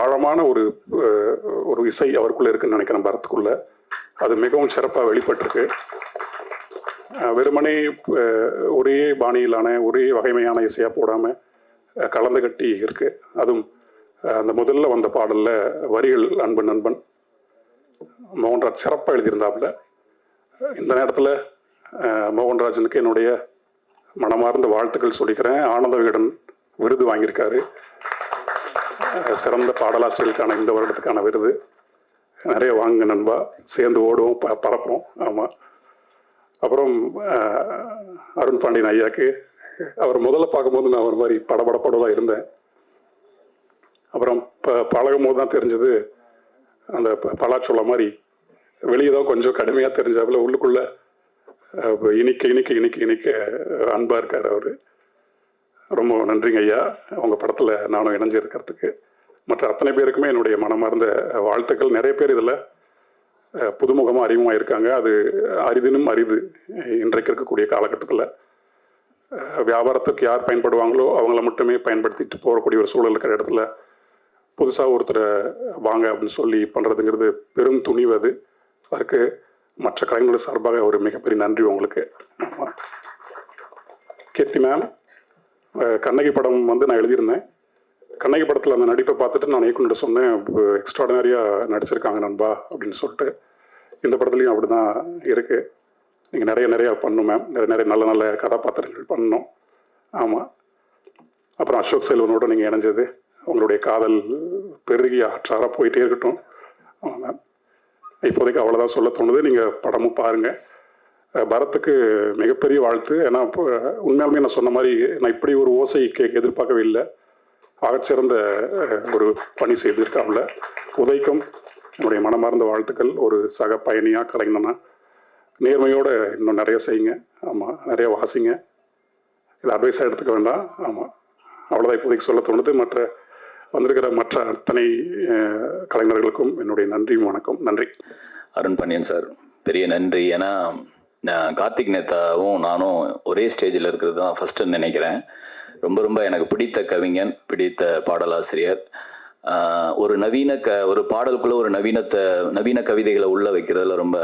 ஆழமான ஒரு இசை அவருக்குள்ளே இருக்குன்னு நினைக்கிறேன் பரத்துக்குள்ள. அது மிகவும் சிறப்பாக வெளிப்பட்டிருக்கு. வெறுமனே ஒரே பாணியிலான ஒரே வகைமையான இசையாக போடாமல் கலந்து கட்டி இருக்குது. அதுவும் அந்த முதல்ல வந்த பாடலில் வரிகள் அன்பு நண்பன் மோகன்ராஜ் சிறப்பாக எழுதியிருந்தாப்புல. இந்த நேரத்தில் மோகன்ராஜனுக்கு என்னுடைய மனமார்ந்த வாழ்த்துக்கள் சொல்லிக்கிறேன். ஆனந்த விகடன் விருது வாங்கியிருக்காரு, சிறந்த பாடலாசிரியர்களுக்கான இந்த வருடத்துக்கான விருது. நிறைய வாங்க நண்பா, சேர்ந்து ஓடுவோம், பறப்போம். ஆமாம். அப்புறம் அருண் பாண்டியன் ஐயாக்கு அவர் முதல்ல பார்க்கும்போது நான் ஒரு மாதிரி படபடப்படதான் இருந்தேன். அப்புறம் பழகும் போது தான் தெரிஞ்சது, அந்த பலாச்சோள மாதிரி வெளியே தான் கொஞ்சம் கடுமையாக தெரிஞ்சாப்புல, உள்ளுக்குள்ள இனிக்க இனிக்க இனிக்க இனிக்க அன்பாக இருக்கார் அவர். ரொம்ப நன்றிங்க ஐயா, உங்கள் படத்தில் நானும் இணைஞ்சிருக்கிறதுக்கு. மற்ற அத்தனை பேருக்குமே என்னுடைய மனமார்ந்த வாழ்த்துக்கள். நிறைய பேர் இதில் புதுமுகமாக அறிமுகமாக இருக்காங்க. அது அரிதினும் அரிது இன்றைக்கு இருக்கக்கூடிய காலகட்டத்தில். வியாபாரத்துக்கு யார் பயன்படுவாங்களோ அவங்கள மட்டுமே பயன்படுத்திட்டு போகக்கூடிய ஒரு சூழல் இருக்கிற இடத்துல புதுசாக ஒருத்தரை வாங்க அப்படின்னு சொல்லி பண்ணுறதுங்கிறது பெரும் துணிவு. அது அதற்கு மற்ற கலைஞர்கள் சார்பாக ஒரு மிகப்பெரிய நன்றி உங்களுக்கு. கீர்த்தி மேம், கண்ணகி படம் வந்து நான் எழுதியிருந்தேன். கண்ணகி படத்தில் அந்த நடிப்பை பார்த்துட்டு நான் இயக்குனர்கிட்ட சொன்னேன், எக்ஸ்ட்ராடனரியாக நடிச்சிருக்காங்க நண்பா அப்படின்னு சொல்லிட்டு. இந்த படத்துலையும் அப்படி தான் இருக்குது. நீங்கள் நிறையா பண்ணணும் மேம், நிறைய நல்ல நல்ல கதாபாத்திரங்கள் பண்ணணும். ஆமாம். அப்புறம் அசோக் செல்வனோட நீங்கள் இணைஞ்சது, உங்களுடைய காதல் பெருகி ஆற்றாராக போயிட்டே இருக்கட்டும். ஆமாம் மேம். இப்போதைக்கு அவ்வளோதான் சொல்ல தோணுது. நீங்கள் படமும் பாருங்கள். பரத்துக்கு மிகப்பெரிய வாழ்த்து. ஏன்னா உண்மையாலுமே நான் சொன்ன மாதிரி நான் இப்படி ஒரு ஓசை எதிர்பார்க்கவே இல்லை. ஆகச்சிறந்த ஒரு பணி செய்திருக்காங்கள. உதய்க்கும் என்னுடைய மனமார்ந்த வாழ்த்துக்கள். ஒரு சக பயணியாக கலைஞனா நேர்மையோடு இன்னும் நிறைய செய்யுங்க. ஆமாம், நிறைய வாசிங்க. இது அட்வைஸாக எடுத்துக்க வேண்டாம். ஆமாம், அவ்வளோதான் இப்போதைக்கு சொல்ல தோணுது. மற்ற வந்திருக்கிற மற்ற அத்தனை கலைஞர்களுக்கும் என்னுடைய நன்றி, வணக்கம். நன்றி. அருண் பாண்டியன் சார், பெரிய நன்றி. ஏன்னா நான் கார்த்திக் நேதாவும் நானும் ஒரே ஸ்டேஜில் இருக்கிறது தான் ஃபஸ்ட்டுன்னு நினைக்கிறேன். ரொம்ப ரொம்ப எனக்கு பிடித்த கவிஞன், பிடித்த பாடலாசிரியர். ஒரு ஒரு பாடலுக்குள்ளே ஒரு நவீன கவிதைகளை உள்ள வைக்கிறதுல ரொம்ப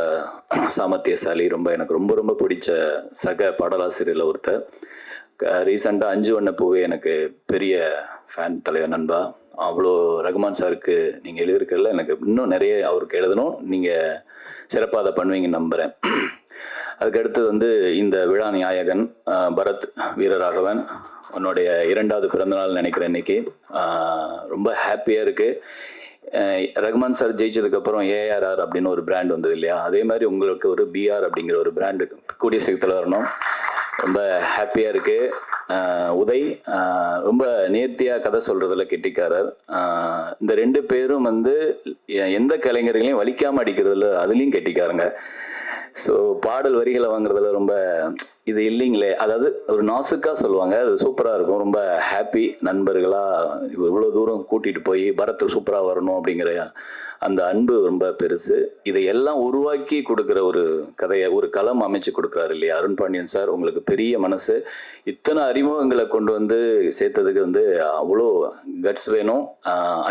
சாமர்த்தியசாலி. எனக்கு ரொம்ப ரொம்ப பிடிச்ச சக பாடலாசிரியரில் ஒருத்தர். ரீசெண்டாக 5 வண்ண பூவே எனக்கு பெரிய ஃபேன், தலைவர், நண்பா. அவ்வளோ ரகுமான் சாருக்கு நீங்கள் எழுதியிருக்கிறதுல எனக்கு இன்னும் நிறைய அவருக்கு எழுதணும். நீங்கள் சிறப்பாக அதை பண்ணுவீங்கன்னு நம்புகிறேன். அதுக்கடுத்து இந்த விழா நாயகன் பரத் வீரராகவன், உன்னுடைய 2வது பிறந்தநாள் நினைக்கிறேன் இன்னைக்கு. ரொம்ப ஹாப்பியாக இருக்குது. ரகுமான் சார் ஜெயிச்சதுக்கப்புறம் ஏஆர்ஆர் அப்படின்னு ஒரு பிராண்ட் வந்தது இல்லையா, அதே மாதிரி உங்களுக்கு ஒரு பிஆர் அப்படிங்கிற ஒரு பிராண்டு கூடிய சீக்கிரத்தில் வரணும். ரொம்ப ஹாப்பியாக இருக்குது. உதய் ரொம்ப நேர்த்தியாக கதை சொல்கிறதுல கெட்டிக்காரர். இந்த 2 பேரும் எந்த கலைஞர்களையும் வலிக்காமல் அடிக்கிறதுல அதுலேயும் கெட்டிக்காரங்க. ஸோ பாடல் வரிகளை வாங்குறதுல ரொம்ப இது இல்லைங்களே, அதாவது ஒரு நாசுக்காக சொல்லுவாங்க, அது சூப்பராக இருக்கும். ரொம்ப ஹாப்பி. நண்பர்களாக இவ்வளோ தூரம் கூட்டிகிட்டு போய் பரத் சூப்பராக வரணும் அப்படிங்கிற அந்த அன்பு ரொம்ப பெருசு. இதையெல்லாம் உருவாக்கி கொடுக்குற ஒரு கதையை, ஒரு களம் அமைச்சு கொடுக்குறாரு இல்லையா அருண் பாண்டியன் சார். உங்களுக்கு பெரிய மனசு. இத்தனை அறிமுகங்களை கொண்டு சேர்த்ததுக்கு அவ்வளோ கட்ஸ் வேணும்,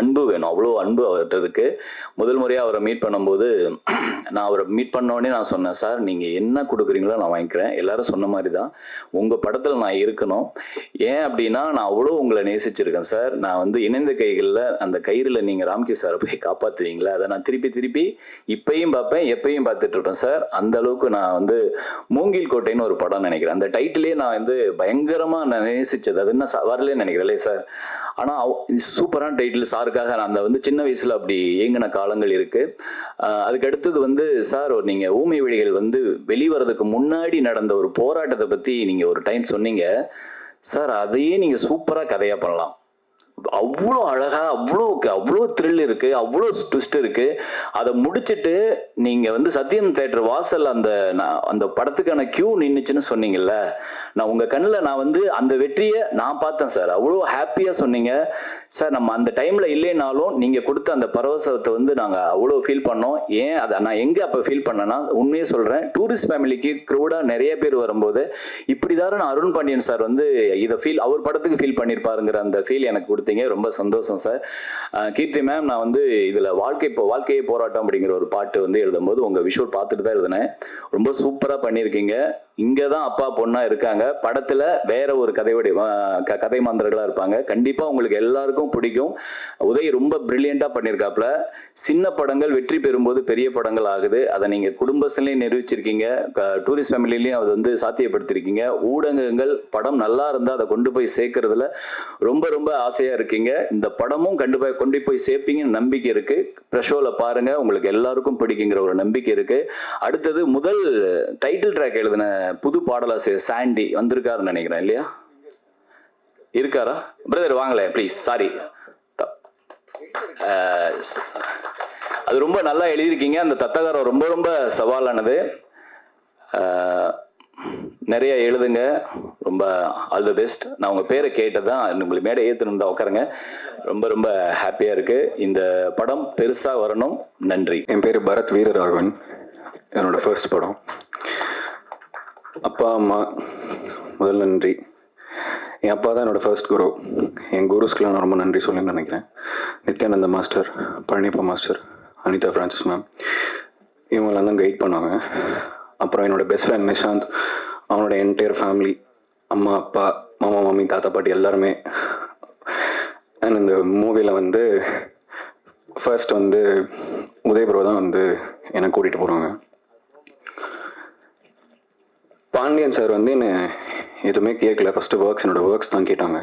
அன்பு வேணும். அவ்வளோ அன்பு அவர்கிட்ட இருக்கு. முதல் முறையாக அவரை மீட் பண்ணும்போது நான் அவரை மீட் பண்ணோடனே நான் சொன்னேன், சார் நீங்கள் என்ன கொடுக்குறீங்களோ நான் வாங்கிக்கிறேன். எல்லாரும் சொன்ன மாதிரி தான் உங்கள் படத்தில் நான் இருக்கணும். ஏன் அப்படின்னா நான் அவ்வளோ உங்களை நேசிச்சிருக்கேன் சார். நான் இணைந்த கைகளில் அந்த கயிறில் நீங்கள் ராம்கி சாரை போய் காப்பாற்றுவீங்களா, அதை நான் திருப்பி இப்பயும் பார்ப்பேன், எப்பயும் பார்த்துட்டு இருப்பேன் சார். அந்த அளவுக்கு நான் மூங்கில் கோட்டைன்னு ஒரு படம் நினைக்கிறேன். அந்த டைட்டிலே நான் பயங்கரமாக நேசிச்சது. அது என்ன வரலன்னு நினைக்கிறேன் சார். ஆனால் சூப்பரான டைட்டில் சாருக்காக நான் அந்த சின்ன வயசில் அப்படி ஏங்கின காலங்கள் இருக்குது. அதுக்கு அடுத்தது சார், நீங்கள் ஊமை விழிகள் வெளிவரதுக்கு முன்னாடி நடந்த ஒரு போராட்டத்தை பற்றி நீங்கள் ஒரு டைம் சொன்னீங்க சார். அதையே நீங்கள் சூப்பராக கதையாக பண்ணலாம். அவ்வளோ அழகா, அவ்வளோ த்ரில் இருக்கு, அவ்வளோ ட்விஸ்ட் இருக்கு. அதை முடிச்சுட்டு நீங்க சத்யம் தியேட்டர் வாசல் அந்த படத்துக்கான கியூ நின்றுச்சுன்னு சொன்னீங்கல்ல, நான் உங்க கண்ணில் நான் அந்த வெற்றியை நான் பார்த்தேன் சார். அவ்வளோ ஹாப்பியா சொன்னீங்க சார். நம்ம அந்த டைம்ல இல்லைனாலும் நீங்க கொடுத்த அந்த பரவசத்தை நாங்க அவ்வளோ ஃபீல் பண்ணோம். ஏன் அதை நான் எங்க அப்ப ஃபீல் பண்ணேன்னா, உண்மையே சொல்றேன், டூரிஸ்ட் ஃபேமிலிக்கு க்ரௌடா நிறைய பேர் வரும்போது இப்படிதான் நான் அருண் பாண்டியன் சார் இதை ஃபீல், அவர் படத்துக்கு ஃபீல் பண்ணியிருப்பாருங்கிற அந்த ஃபீல் எனக்கு கொடுத்தீங்க. ரொம்ப சந்தோஷம் சார். கீர்த்தி மேம், நான் இதுல வாழ்க்கையே போராட்டம் அப்படிங்கிற ஒரு பாட்டு எழுதும்போது உங்க விஷுவல் பார்த்துட்டு தான் எழுதினேன். ரொம்ப சூப்பரா பண்ணியிருக்கீங்க. இங்கதான் அப்பா பொண்ணா இருக்காங்க. படத்துல வேற ஒரு கதை மாந்தர்களா இருப்பாங்க. கண்டிப்பா உங்களுக்கு எல்லாருக்கும் பிடிக்கும். உதய் ரொம்ப பிரில்லியண்டா பண்ணியிருக்காப்ல. சின்ன படங்கள் வெற்றி பெறும்போது பெரிய படங்கள் ஆகுது. அதை நீங்க குடும்பத்திலையும் நிரூபிச்சிருக்கீங்க, டூரிஸ்ட் ஃபேமிலிலையும் அது சாத்தியப்படுத்திருக்கீங்க. ஊடகங்கள் படம் நல்லா இருந்தா அதை கொண்டு போய் சேர்க்கறதுல ரொம்ப ரொம்ப ஆசையா இருக்கீங்க. இந்த படமும் கொண்டு போய் சேர்ப்பீங்கன்னு நம்பிக்கை இருக்கு. ப்ரெஷோல பாருங்க, உங்களுக்கு எல்லாருக்கும் பிடிக்குங்கிற ஒரு நம்பிக்கை இருக்கு. அடுத்தது முதல் டைட்டில் ட்ராக் எழுதின புது பாடலாசிரியர் சாண்டி வந்திருக்காருன்னு நினைக்கிறேன் இல்லையா? இருக்காரா பிரதர்? வாங்களேன் ப்ளீஸ். சாரி, அது ரொம்ப நல்லா எழுதியிருக்கீங்க. அந்த தத்தகாரம் ரொம்ப ரொம்ப சவாலானது. நிறைய எழுதுங்க. ரொம்ப ஆல் தி பெஸ்ட். நான் உங்கள் பேரை கேட்டதான் உங்களுக்கு மேடை ஏற்றணும் தான் உட்காருங்க. ரொம்ப ரொம்ப ஹாப்பியாக இருக்குது. இந்த படம் பெருசாக வரணும். நன்றி. என் பேர் பரத் வீரராகவன். என்னோட ஃபர்ஸ்ட் படம். அப்பா அம்மா முதல் நன்றி. என் அப்பா தான் என்னோடய ஃபர்ஸ்ட் குரு. என் குருஸ்க்கெலாம் நான் ரொம்ப நன்றி சொல்லுன்னு நினைக்கிறேன். Nithyananda master, Palanippa master, Anitha Francis ma'am, இவங்களாம் தான் கைட் பண்ணாங்க. அப்புறம் என்னோடய பெஸ்ட் ஃப்ரெண்ட் நிஷாந்த், அவனோட என்டையர் ஃபேமிலி, அம்மா அப்பா, மாமா மாமி, தாத்தா பாட்டி எல்லாருமே. அண்ட் இந்த மூவியில் ஃபர்ஸ்ட் உதய் ப்ரோ தான் என்னை கூட்டிகிட்டு போகிறாங்க. பாண்டியன் சார் என்னை எதுவுமே கேட்கல. ஃபஸ்ட்டு என்னோடய ஒர்க்ஸ் தான் கேட்டாங்க.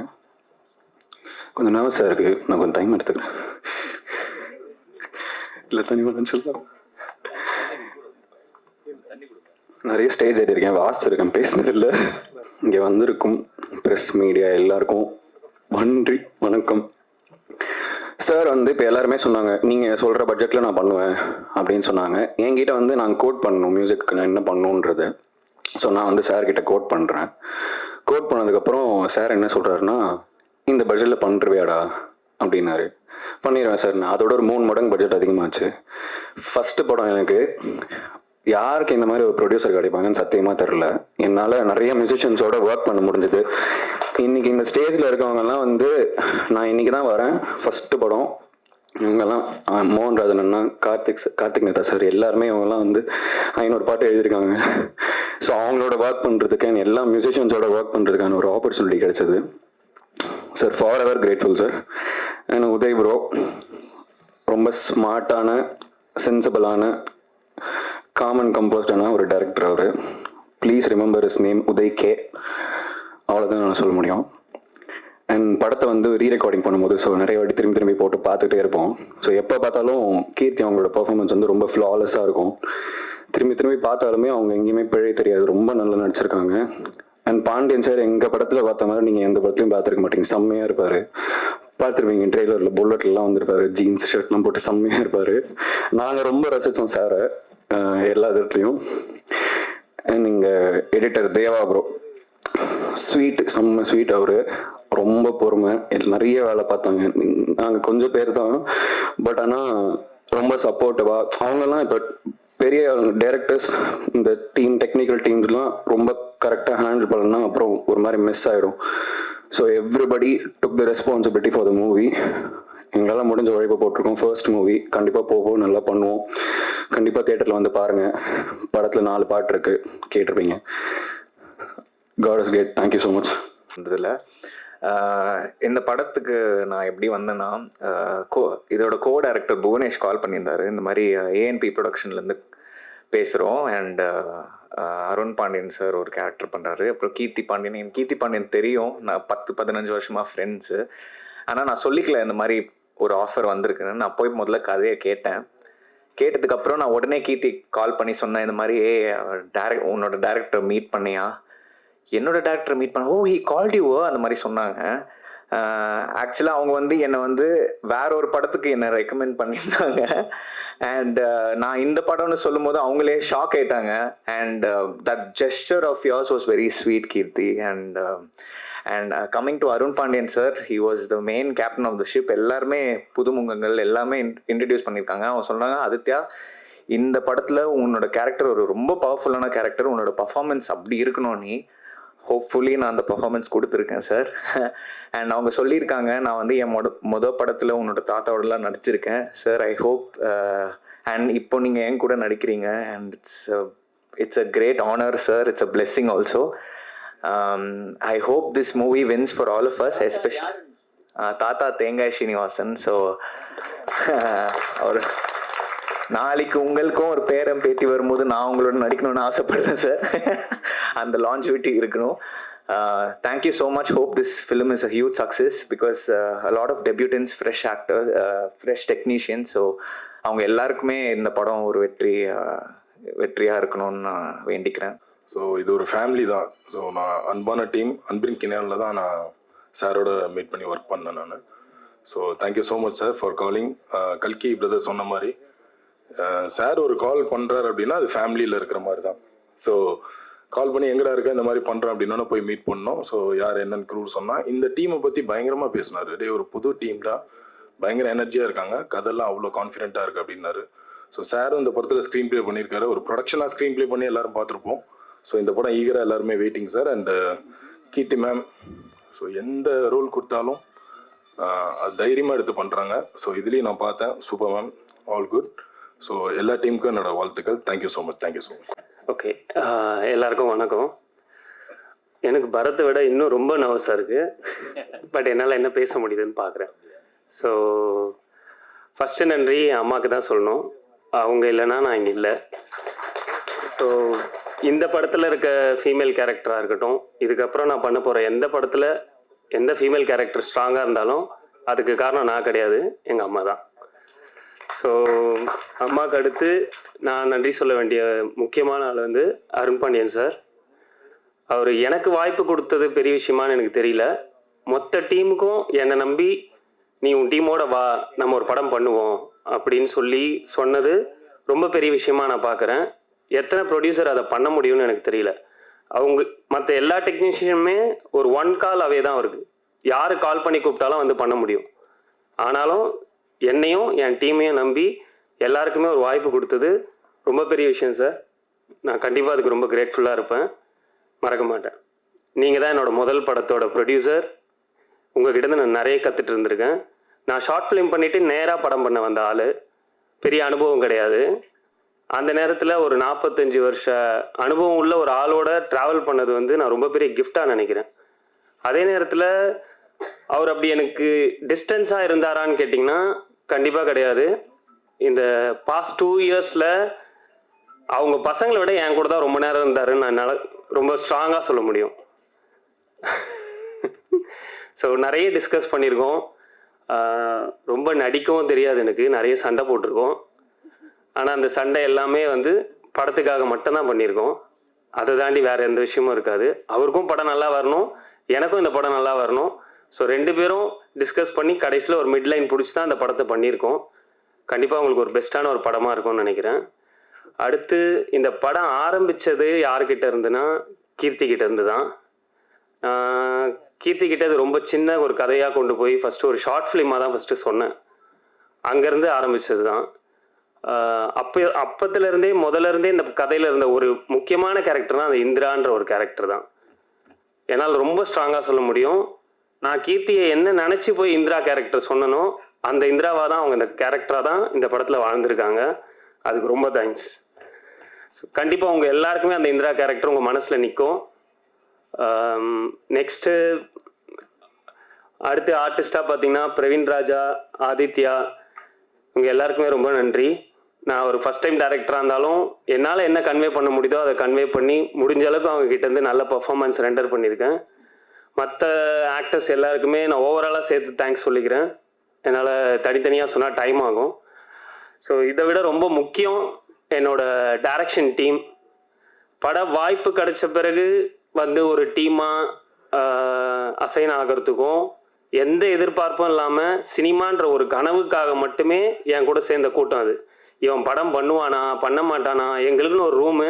கொஞ்சம் நர்வஸாக இருக்குது, நான் கொஞ்சம் டைம் எடுத்துக்கிறேன். இல்லை தனி சொல்லலாம். நிறைய ஸ்டேஜ் ஆகிட்டிருக்கேன், வாசிச்சிருக்கேன், பேசினதில்லை. இங்கே வந்திருக்கும் ப்ரெஸ் மீடியா எல்லாருக்கும் நன்றி, வணக்கம். சார் வந்து இப்போ எல்லாருமே சொன்னாங்க நீங்கள் சொல்கிற பட்ஜெட்டில் நான் பண்ணுவேன் அப்படின்னு சொன்னாங்க. என்கிட்ட வந்து நான் கோட் பண்ணணும் மியூசிக்கு நான் என்ன பண்ணணுன்றது. ஸோ நான் வந்து சார்கிட்ட கோட் பண்ணுறேன். கோட் பண்ணதுக்கப்புறம் சார் என்ன சொல்கிறாருன்னா, இந்த பட்ஜெட்டில் பண்ணுருவியாடா அப்படின்னாரு. பண்ணிடுவேன் சார். நான் அதோட ஒரு 3 மடங்கு பட்ஜெட் அதிகமாச்சு. ஃபஸ்ட்டு படம் எனக்கு யாருக்கு இந்த மாதிரி ஒரு ப்ரொடியூசர் கிடைப்பாங்கன்னு சத்தியமாக தெரில. என்னால் நிறைய மியூசிஷியன்ஸோட ஒர்க் பண்ண முடிஞ்சுது. இன்றைக்கி இந்த ஸ்டேஜில் இருக்கவங்கெல்லாம் வந்து நான் இன்றைக்கி தான் வரேன், ஃபஸ்ட்டு படம். இவங்கெல்லாம் மோகன்ராஜன் அண்ணா, கார்த்திக் நேதா சார் எல்லாருமே இவங்கெல்லாம் வந்து 500 பாட்டு எழுதியிருக்காங்க. ஸோ அவங்களோட ஒர்க் பண்ணுறதுக்கான எல்லா மியூசிஷியன்ஸோட ஒர்க் பண்ணுறதுக்கான ஒரு ஆப்பர்ச்சுனிட்டி கிடைச்சது. Sir forever grateful sir. And Uday bro ரொம்ப ஸ்மார்ட்டான, சென்சிபிளான, காமன் கம்போஸ்டான ஒரு டைரக்டர் அவர். Please remember his name Uday K. அவ்வளோதான் நான் சொல்ல முடியும். அண்ட் படத்தை வந்து ரீரெக்கார்டிங் பண்ணும்போது ஸோ நிறைய வாட்டி திரும்பி போட்டு பார்த்துட்டே இருப்போம். ஸோ எப்போ பார்த்தாலும் கீர்த்தி அவங்களோட பர்ஃபார்மன்ஸ் வந்து ரொம்ப ஃப்ளாலெஸ்ஸாக இருக்கும். திரும்பி பார்த்தாலுமே அவங்க எங்கேயுமே பிழை தெரியாது, ரொம்ப நல்லா நடிச்சிருக்காங்க. அண்ட் பாண்டியன் சார் எங்கள் படத்தில் பார்த்த மாதிரி நீங்கள் எந்த படத்துலையும் பார்த்துருக்க மாட்டீங்க. செம்மையாக இருப்பார். பார்த்துருப்பீங்க ட்ரெய்லரில் புல்லட்லாம் வந்திருப்பாரு, ஜீன்ஸ் ஷர்ட்லாம் போட்டு செம்மையாக இருப்பார். நாங்கள் ரொம்ப ரசித்தோம் சாரை எல்லா இடத்துலையும். அண்ட் நீங்கள் எடிட்டர் தேவா ப்ரோ ஸ்வீட், செம்ம ஸ்வீட். அவர் ரொம்ப பொறுமை, நிறைய வேலை பார்த்தாங்க. நாங்கள் கொஞ்சம் பேர் தான், பட் ஆனால் ரொம்ப சப்போர்ட்டிவாக. அவங்கெல்லாம் இப்போ பெரிய டைரக்டர்ஸ், இந்த டீம் டெக்னிக்கல் டீம்ஸ்லாம் ரொம்ப கரெக்டாக ஹேண்டில் பண்ணலன்னா அப்புறம் ஒரு மாதிரி மிஸ் ஆகிடும். So everybody took the responsibility for the movie. எங்களால் முடிஞ்ச உழைப்பை போட்டிருக்கோம். ஃபர்ஸ்ட் மூவி கண்டிப்பாக போகும், நல்லா பண்ணுவோம். கண்டிப்பாக தியேட்டரில் வந்து பாருங்கள். படத்தில் 4 பாட்டு இருக்குது, கேட்டிருப்பீங்க. God is great. Thank you so much. இதில் இந்த படத்துக்கு நான் எப்படி வந்தேன்னா, இதோட கோ டைரக்டர் புவனேஷ் கால் பண்ணியிருந்தாரு. இந்த மாதிரி ஏஎன்பி ப்ரொடக்ஷன்லேருந்து பேசுகிறோம். அண்ட் அருண் பாண்டியன் சார் ஒரு கேரக்டர் பண்ணுறாரு. அப்புறம் கீர்த்தி பாண்டியன், எனக்கு கீர்த்தி பாண்டியன் தெரியும், நான் 10-15 வருஷமாக ஃப்ரெண்ட்ஸு. ஆனால் நான் சொல்லிக்கல இந்த மாதிரி ஒரு ஆஃபர் வந்திருக்குன்னு. நான் போய் முதல்ல கதையை கேட்டேன். கேட்டதுக்கப்புறம் நான் உடனே கீர்த்தி கால் பண்ணி சொன்னேன், இந்த மாதிரி உன்னோட டேரக்டர் மீட் பண்ணியா? என்னோட டேரக்டர் மீட் பண்ண, ஓ ஹி கால்ட் யூ, அந்த மாதிரி சொன்னாங்க. ஆக்சுவலாக அவங்க வந்து என்னை வந்து வேற ஒரு படத்துக்கு என்னை ரெக்கமெண்ட் பண்ணியிருந்தாங்க. அண்ட் நான் இந்த படம்னு சொல்லும் போது அவங்களே ஷாக் ஆயிட்டாங்க. And that gesture of yours was very sweet Keerthi. And coming to Arun Pandian sir, he was the main captain of the ship. எல்லாருமே புதுமுகங்கள் எல்லாமே இன்ட்ரடியூஸ் பண்ணியிருக்காங்க. அவங்க சொன்னாங்க, ஆதித்யா இந்த படத்தில் உன்னோட கேரக்டர் ஒரு ரொம்ப பவர்ஃபுல்லான கேரக்டர், உன்னோட பர்ஃபார்மன்ஸ் அப்படி இருக்கணும் நீ. ஹோப்ஃபுல்லி நான் அந்த பர்ஃபார்மன்ஸ் கொடுத்துருக்கேன் சார். அண்ட் அவங்க சொல்லியிருக்காங்க, நான் வந்து என் மொதல் படத்தில் உன்னோட தாத்தாவோடலாம் நடிச்சிருக்கேன் சார். ஐ ஹோப் அண்ட் இப்போ நீங்கள் என் கூட நடிக்கிறீங்க. And it's a great honour sir. It's a blessing also. I hope this movie wins for all of us, especially தாத்தா தேங்காய் ஸ்ரீனிவாசன். ஸோ அவர் நாளைக்கு உங்களுக்கும் ஒரு பேரம் பேத்தி வரும்போது நான் உங்களோட நடிக்கணும்னு ஆசைப்படுறேன் சார். அந்த லான்ஜிவிட்டி இருக்கணும். Thank you so much. Hope this film is a huge success because a lot of debutants, fresh actors, fresh technicians. So அவங்க எல்லாருக்குமே இந்த படம் ஒரு வெற்றியாக இருக்கணும்னு நான் வேண்டிக்கிறேன். ஸோ இது ஒரு ஃபேமிலி தான். ஸோ நான் அன்பான டீம், அன்பின் கிணனில் தான் நான் சாரோட மீட் பண்ணி ஒர்க் பண்ணேன் நான். So thank you so much sir for calling. கல்கி பிரதர் சொன்ன மாதிரி சார் ஒரு கால் பண்ணுறாரு அப்படின்னா அது ஃபேமிலியில் இருக்கிற மாதிரி தான். ஸோ கால் பண்ணி எங்கடா இருக்க, இந்த மாதிரி பண்ணுறேன் அப்படின்னா போய் மீட் பண்ணோம். ஸோ யார் என்னன்னு க்ரூ சொன்னால் இந்த டீமை பற்றி பயங்கரமாக பேசினார். ஒரு புது டீம் தான், பயங்கர எனர்ஜியாக இருக்காங்க, கதெல்லாம் அவ்வளோ கான்ஃபிடென்ட்டாக இருக்குது அப்படின்னாரு. ஸோ சாரும் இந்த படத்தில் ஸ்க்ரீன் ப்ளே பண்ணியிருக்காரு. ஒரு ப்ரொடக்ஷனாக ஸ்க்ரீன் ப்ளே பண்ணி எல்லாரும் பார்த்துருப்போம். ஸோ இந்த படம் ஈகராக எல்லாருமே waiting sir. And Keerthi ma'am, so எந்த ரோல் கொடுத்தாலும் அது தைரியமாக எடுத்து பண்ணுறாங்க. ஸோ இதுலேயும் நான் பார்த்தேன், super ma'am, all good. So எல்லா டீமுக்கும் என்னோட வாழ்த்துக்கள். Thank you so much. Thank you so much. Okay, எல்லாருக்கும் வணக்கம். எனக்கு பரத்தை விட இன்னும் ரொம்ப நர்வஸாக இருக்குது. பட் என்னால் என்ன பேச முடியுதுன்னு பார்க்குறேன். ஸோ ஃபஸ்ட்டு நன்றி என் அம்மாவுக்கு தான் சொல்லணும். அவங்க இல்லைன்னா நான் இங்கே இல்லை. ஸோ இந்த படத்தில் இருக்க ஃபீமேல் கேரக்டராக இருக்கட்டும், இதுக்கப்புறம் நான் பண்ண போகிற எந்த படத்தில் எந்த ஃபீமேல் கேரக்டர் ஸ்ட்ராங்காக இருந்தாலும் அதுக்கு காரணம் நான் கிடையாது, எங்கள் அம்மா தான். ஸோ அம்மாவுக்கு அடுத்து நான் நன்றி சொல்ல வேண்டிய முக்கியமான ஆள் வந்து அருண் பாண்டியன் சார். அவர் எனக்கு வாய்ப்பு கொடுத்தது பெரிய விஷயமானு எனக்கு தெரியல. மொத்த டீமுக்கும் என்னை நம்பி நீ உன் டீமோட வா, நம்ம ஒரு படம் பண்ணுவோம் அப்படின்னு சொல்லி சொன்னது ரொம்ப பெரிய விஷயமா நான் பார்க்குறேன். எத்தனை ப்ரொடியூசர் அதை பண்ண முடியும்னு எனக்கு தெரியல. அவங்க மற்ற எல்லா டெக்னீஷியனுமே ஒரு 1 கால் அவே தான் இருக்குது. யார் கால் பண்ணி கூப்பிட்டாலும் வந்து பண்ண முடியும். ஆனாலும் என்னையும் என் டீமையும் நம்பி எல்லாருக்குமே ஒரு வாய்ப்பு கொடுத்தது ரொம்ப பெரிய விஷயம் சார். நான் கண்டிப்பாக அதுக்கு ரொம்ப கிரேட்ஃபுல்லாக இருப்பேன், மறக்க மாட்டேன். நீங்கள் தான் என்னோடய முதல் படத்தோட ப்ரொடியூசர். உங்ககிட்ட நான் நிறைய கற்றுட்டு இருந்திருக்கேன். நான் ஷார்ட் ஃபிலிம் பண்ணிவிட்டு நேராக படம் பண்ண வந்த ஆள், பெரிய அனுபவம் கிடையாது. அந்த நேரத்தில் ஒரு 45 வருஷ அனுபவம் உள்ள ஒரு ஆளோட ட்ராவல் பண்ணது வந்து நான் ரொம்ப பெரிய கிஃப்டாக நினைக்கிறேன். அதே நேரத்தில் அவர் அப்படி எனக்கு டிஸ்டன்ஸாக இருந்தாரான்னு கேட்டிங்கன்னா கண்டிப்பாக கிடையாது. இந்த பாஸ்ட் 2 இயர்ஸில் அவங்க பசங்களை விட என் கூட தான் ரொம்ப நேரம் இருந்தாருன்னு என்னால் ரொம்ப ஸ்ட்ராங்காக சொல்ல முடியும். ஸோ நிறைய டிஸ்கஸ் பண்ணியிருக்கோம். ரொம்ப நடிக்கவும் தெரியாது எனக்கு, நிறைய சண்டை போட்டிருக்கோம். ஆனால் அந்த சண்டை எல்லாமே வந்து படத்துக்காக மட்டும்தான் பண்ணியிருக்கோம். அதை தாண்டி வேறு எந்த விஷயமும் இருக்காது. அவருக்கும் படம் நல்லா வரணும், எனக்கும் இந்த படம் நல்லா வரணும். ஸோ 2 பேரும் டிஸ்கஸ் பண்ணி கடைசியில் ஒரு மிட்லைன் பிடிச்சி தான் அந்த படத்தை பண்ணியிருக்கோம். கண்டிப்பாக உங்களுக்கு ஒரு பெஸ்ட்டான ஒரு படமாக இருக்கும்னு நினைக்கிறேன். அடுத்து இந்த படம் ஆரம்பித்தது யார்கிட்ட இருந்துன்னா கீர்த்திக்கிட்ட இருந்து தான். கீர்த்திக்கிட்ட அது ரொம்ப சின்ன ஒரு கதையாக கொண்டு போய் ஃபஸ்ட்டு ஒரு ஷார்ட் ஃபிலிமாக தான் ஃபஸ்ட்டு சொன்னேன். அங்கேருந்து ஆரம்பித்தது தான். அப்பத்துலேருந்தே முதல்லேருந்தே இந்த கதையில் இருந்த ஒரு முக்கியமான கேரக்டர் தான் அந்த இந்திரான்ற ஒரு கேரக்டர் தான். என்னால் ரொம்ப ஸ்ட்ராங்காக சொல்ல முடியும். நான் கீர்த்தியை என்ன நினச்சி போய் இந்திரா கேரக்டர் சொன்னனோ அந்த இந்திராவாக தான் அவங்க இந்த கேரக்டராக தான் இந்த படத்தில் வாழ்ந்துருக்காங்க. அதுக்கு ரொம்ப தேங்க்ஸ். ஸோ கண்டிப்பாக உங்கள் எல்லாருக்குமே அந்த இந்திரா கேரக்டர் உங்கள் மனசில் நிற்கும். நெக்ஸ்ட்டு அடுத்து ஆர்டிஸ்டாக பார்த்தீங்கன்னா பிரவீன் ராஜா, ஆதித்யா, இவங்க எல்லாருக்குமே ரொம்ப நன்றி. நான் ஒரு ஃபஸ்ட் டைம் டைரக்டராக இருந்தாலும் என்னால் என்ன கன்வே பண்ண முடியுதோ அதை கன்வே பண்ணி முடிஞ்ச அளவுக்கு அவங்க கிட்டேருந்து நல்ல பர்ஃபார்மன்ஸ் ரெண்டர் பண்ணியிருக்கேன். மற்ற ஆக்டர்ஸ் எல்லாருக்குமே நான் ஓவராலாக சேர்த்து தேங்க்ஸ் சொல்லிக்கிறேன். என்னால் தனித்தனியாக சொன்னால் டைம் ஆகும். ஸோ இதை விட ரொம்ப முக்கியம் என்னோடய டைரக்ஷன் டீம். பட வாய்ப்பு கிடைச்ச பிறகு வந்து ஒரு டீமாக அசைன் ஆகிறதுக்கும் எந்த எதிர்பார்ப்பும் இல்லாமல் சினிமான்ற ஒரு கனவுக்காக மட்டுமே என் கூட சேர்ந்த கூட்டம் அது. இவன் படம் பண்ணுவானா பண்ண மாட்டானா, எங்களுக்குன்னு ஒரு ரூமு,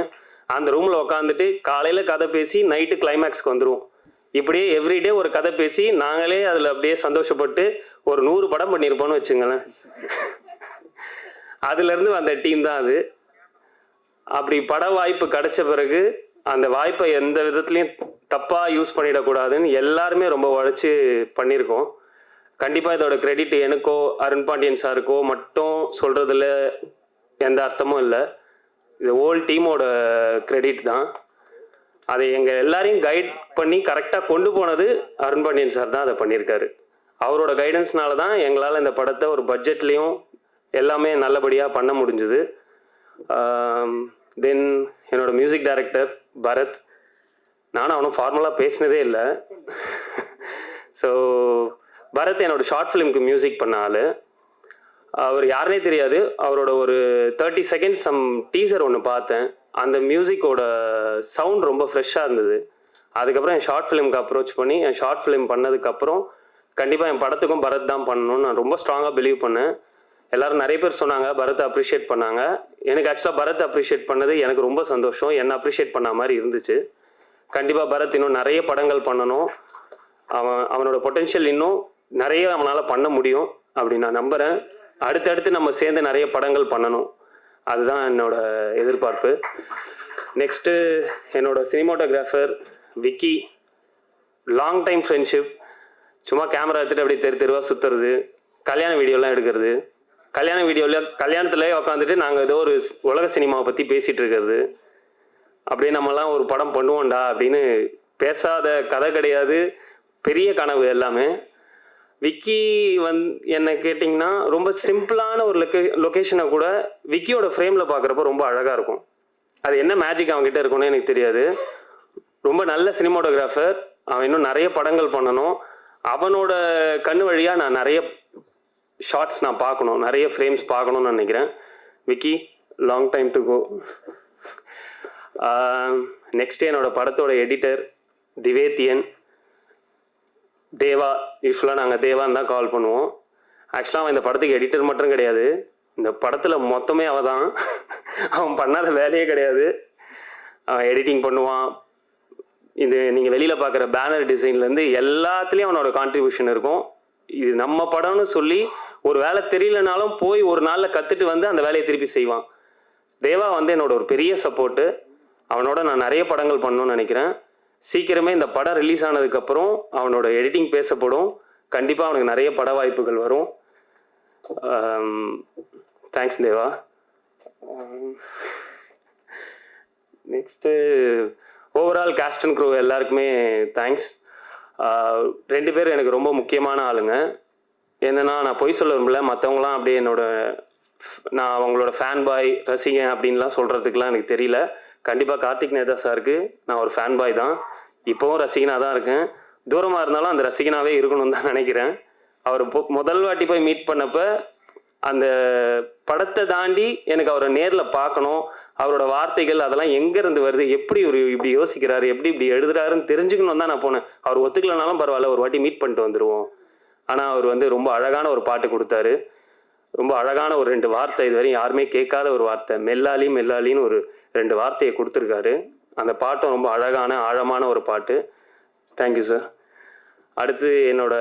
அந்த ரூமில் உட்காந்துட்டு காலையில் கதை பேசி நைட்டு கிளைமேக்ஸ்க்கு வந்துடுவோம். இப்படியே எவ்ரிடே ஒரு கதை பேசி நாங்களே அதில் அப்படியே சந்தோஷப்பட்டு ஒரு 100 படம் பண்ணியிருப்போன்னு வச்சுங்களேன். அதுலேருந்து வந்த டீம் தான் அது. அப்படி பட வாய்ப்பு கிடைச்ச பிறகு அந்த வாய்ப்பை எந்த விதத்துலையும் தப்பாக யூஸ் பண்ணிடக்கூடாதுன்னு எல்லாருமே ரொம்ப உழைச்சி பண்ணியிருக்கோம். கண்டிப்பாக இதோட கிரெடிட் எனக்கோ அருண் பாண்டியன் சாருக்கோ மட்டும் சொல்கிறதுல எந்த அர்த்தமும் இல்லை. இது ஹோல் டீமோட கிரெடிட் தான். அதை எங்கள் எல்லாரையும் கைட் பண்ணி கரெக்டாக கொண்டு போனது அருண் பாண்டியன் சார் தான் அதை பண்ணியிருக்காரு. அவரோட கைடன்ஸ்னால தான் எங்களால் இந்த படத்தை ஒரு பட்ஜெட்லேயும் எல்லாமே நல்லபடியாக பண்ண முடிஞ்சுது. தென் என்னோடய மியூசிக் டைரக்டர் பரத், நானும் அவனும் ஃபார்மலாக பேசினதே இல்லை. ஸோ பரத் என்னோடய ஷார்ட் ஃபிலிமுக்கு மியூசிக் பண்ண ஆள். அவர் யாருனே தெரியாது. அவரோட ஒரு 30 செகண்ட்ஸ் டீசர் ஒன்று பார்த்தேன். அந்த மியூசிக்கோட சவுண்ட் ரொம்ப ஃப்ரெஷ்ஷாக இருந்தது. அதுக்கப்புறம் என் ஷார்ட் ஃபிலிமுக்கு அப்ரோச் பண்ணி என் ஷார்ட் ஃபிலிம் பண்ணதுக்கப்புறம் கண்டிப்பாக என் படத்துக்கும் பரத் தான் பண்ணணும்னு நான் ரொம்ப ஸ்ட்ராங்காக பிலீவ் பண்ணேன். எல்லோரும் நிறைய பேர் சொன்னாங்க, பரத்தை அப்ரிஷியேட் பண்ணாங்க. எனக்கு ஆக்சுவலாக பரத்தை அப்ரிஷியேட் பண்ணது எனக்கு ரொம்ப சந்தோஷம். என்னை அப்ரிஷியேட் பண்ண மாதிரி இருந்துச்சு. கண்டிப்பாக பரத் இன்னும் நிறைய படங்கள் பண்ணணும். அவனோட பொட்டென்ஷியல் இன்னும் நிறைய அவனால் பண்ண முடியும் அப்படி நான் நம்புகிறேன். அடுத்தடுத்து நம்ம சேர்ந்து நிறைய படங்கள் பண்ணணும், அதுதான் என்னோட எதிர்பார்ப்பு. நெக்ஸ்ட்டு என்னோட cinematographer Vicky. Long time friendship. சும்மா கேமரா எடுத்துகிட்டு அப்படியே தெருவாக சுற்றுறது, கல்யாண வீடியோலாம் எடுக்கிறது, கல்யாணத்தில் உட்காந்துட்டு நாங்கள் ஏதோ ஒரு உலக சினிமாவை பற்றி பேசிகிட்டு இருக்கிறது, அப்படியே நம்மலாம் ஒரு படம் பண்ணுவோம்டா அப்படின்னு பேசாத கதை கிடையாது. பெரிய கனவு எல்லாமே. விக்கி என்னை கேட்டிங்கன்னா ரொம்ப சிம்பிளான ஒரு லொக்கேஷனை கூட விக்கியோட ஃப்ரேமில் பார்க்குறப்ப ரொம்ப அழகாக இருக்கும். அது என்ன மேஜிக் அவங்ககிட்ட இருக்கும்னு எனக்கு தெரியாது. ரொம்ப நல்ல சினிமாட்டோகிராஃபர். அவன் இன்னும் நிறைய படங்கள் பண்ணணும். அவனோட கண்ணு வழியாக நான் நிறைய ஷார்ட்ஸ் நான் பார்க்கணும், நிறைய ஃப்ரேம்ஸ் பார்க்கணுன்னு நினைக்கிறேன். Vicky, long time to go. Next என்னோடய படத்தோட எடிட்டர் திவேத்தியன், தேவா. யூஸ்வலாக நாங்கள் தேவான்னு தான் கால் பண்ணுவோம். ஆக்சுவலாக அவன் இந்த படத்துக்கு எடிட்டர் மட்டும் கிடையாது, இந்த படத்தில் மொத்தமே அவன் தான். அவன் பண்ணாத வேலையே கிடையாது. அவன் எடிட்டிங் பண்ணுவான், இது நீங்கள் வெளியில் பார்க்குற பேனர் டிசைன்லேருந்து எல்லாத்துலேயும் அவனோட கான்ட்ரிபியூஷன் இருக்கும். இது நம்ம படம்னு சொல்லி ஒரு வேலை தெரியலனாலும் போய் ஒரு நாளில் கற்றுட்டு வந்து அந்த வேலையை திருப்பி செய்வான். தேவா வந்து என்னோட ஒரு பெரிய சப்போர்ட்டு. அவனோட நான் நிறைய படங்கள் பண்ணணும்னு நினைக்கிறேன். சீக்கிரமே இந்த படம் ரிலீஸ் ஆனதுக்கப்புறம் அவனோட எடிட்டிங் பேசப்படும். கண்டிப்பாக அவனுக்கு நிறைய பட வாய்ப்புகள் வரும். Thanks Deva. Next overall cast and crew எல்லாருக்குமே தேங்க்ஸ். 2 பேர் எனக்கு ரொம்ப முக்கியமான ஆளுங்க. என்னென்னா, நான் பொய் சொல்ல விரும்பல, மற்றவங்களாம் அப்படியே நான் அவங்களோட ஃபேன் பாய் ரசிகன் அப்படின்லாம் சொல்கிறதுக்கெலாம் எனக்கு தெரியல. கண்டிப்பாக கார்த்திக் நேதா சாருக்கு நான் ஒரு ஃபேன் பாய் தான், இப்போவும் ரசிகனாக தான் இருக்கேன். தூரமாக இருந்தாலும் அந்த ரசிகனாகவே இருக்கணும்னு தான் நினைக்கிறேன். அவர் முதல் வாட்டி போய் மீட் பண்ணப்போ அந்த படத்தை தாண்டி எனக்கு அவரை நேரில் பார்க்கணும், அவரோட வார்த்தைகள் அதெல்லாம் எங்கேருந்து வருது, எப்படி இப்படி யோசிக்கிறாரு, இப்படி எழுதுறாருன்னு தெரிஞ்சுக்கணும் தான் நான் போனேன். அவர் ஒத்துக்கலனாலும் பரவாயில்ல, ஒரு வாட்டி மீட் பண்ணிட்டு வந்துடுவோம். ஆனால் அவர் வந்து ரொம்ப அழகான ஒரு பாட்டு கொடுத்தாரு. ரொம்ப அழகான ஒரு 2 வார்த்தை, இதுவரையும் யாருமே கேட்காத ஒரு வார்த்தை, மெல்லாலி மெல்லாலின்னு ஒரு 2 வார்த்தையை கொடுத்துருக்காரு. அந்த பாட்டும் ரொம்ப அழகான ஆழமான ஒரு பாட்டு. Thank you sir. அடுத்து என்னோட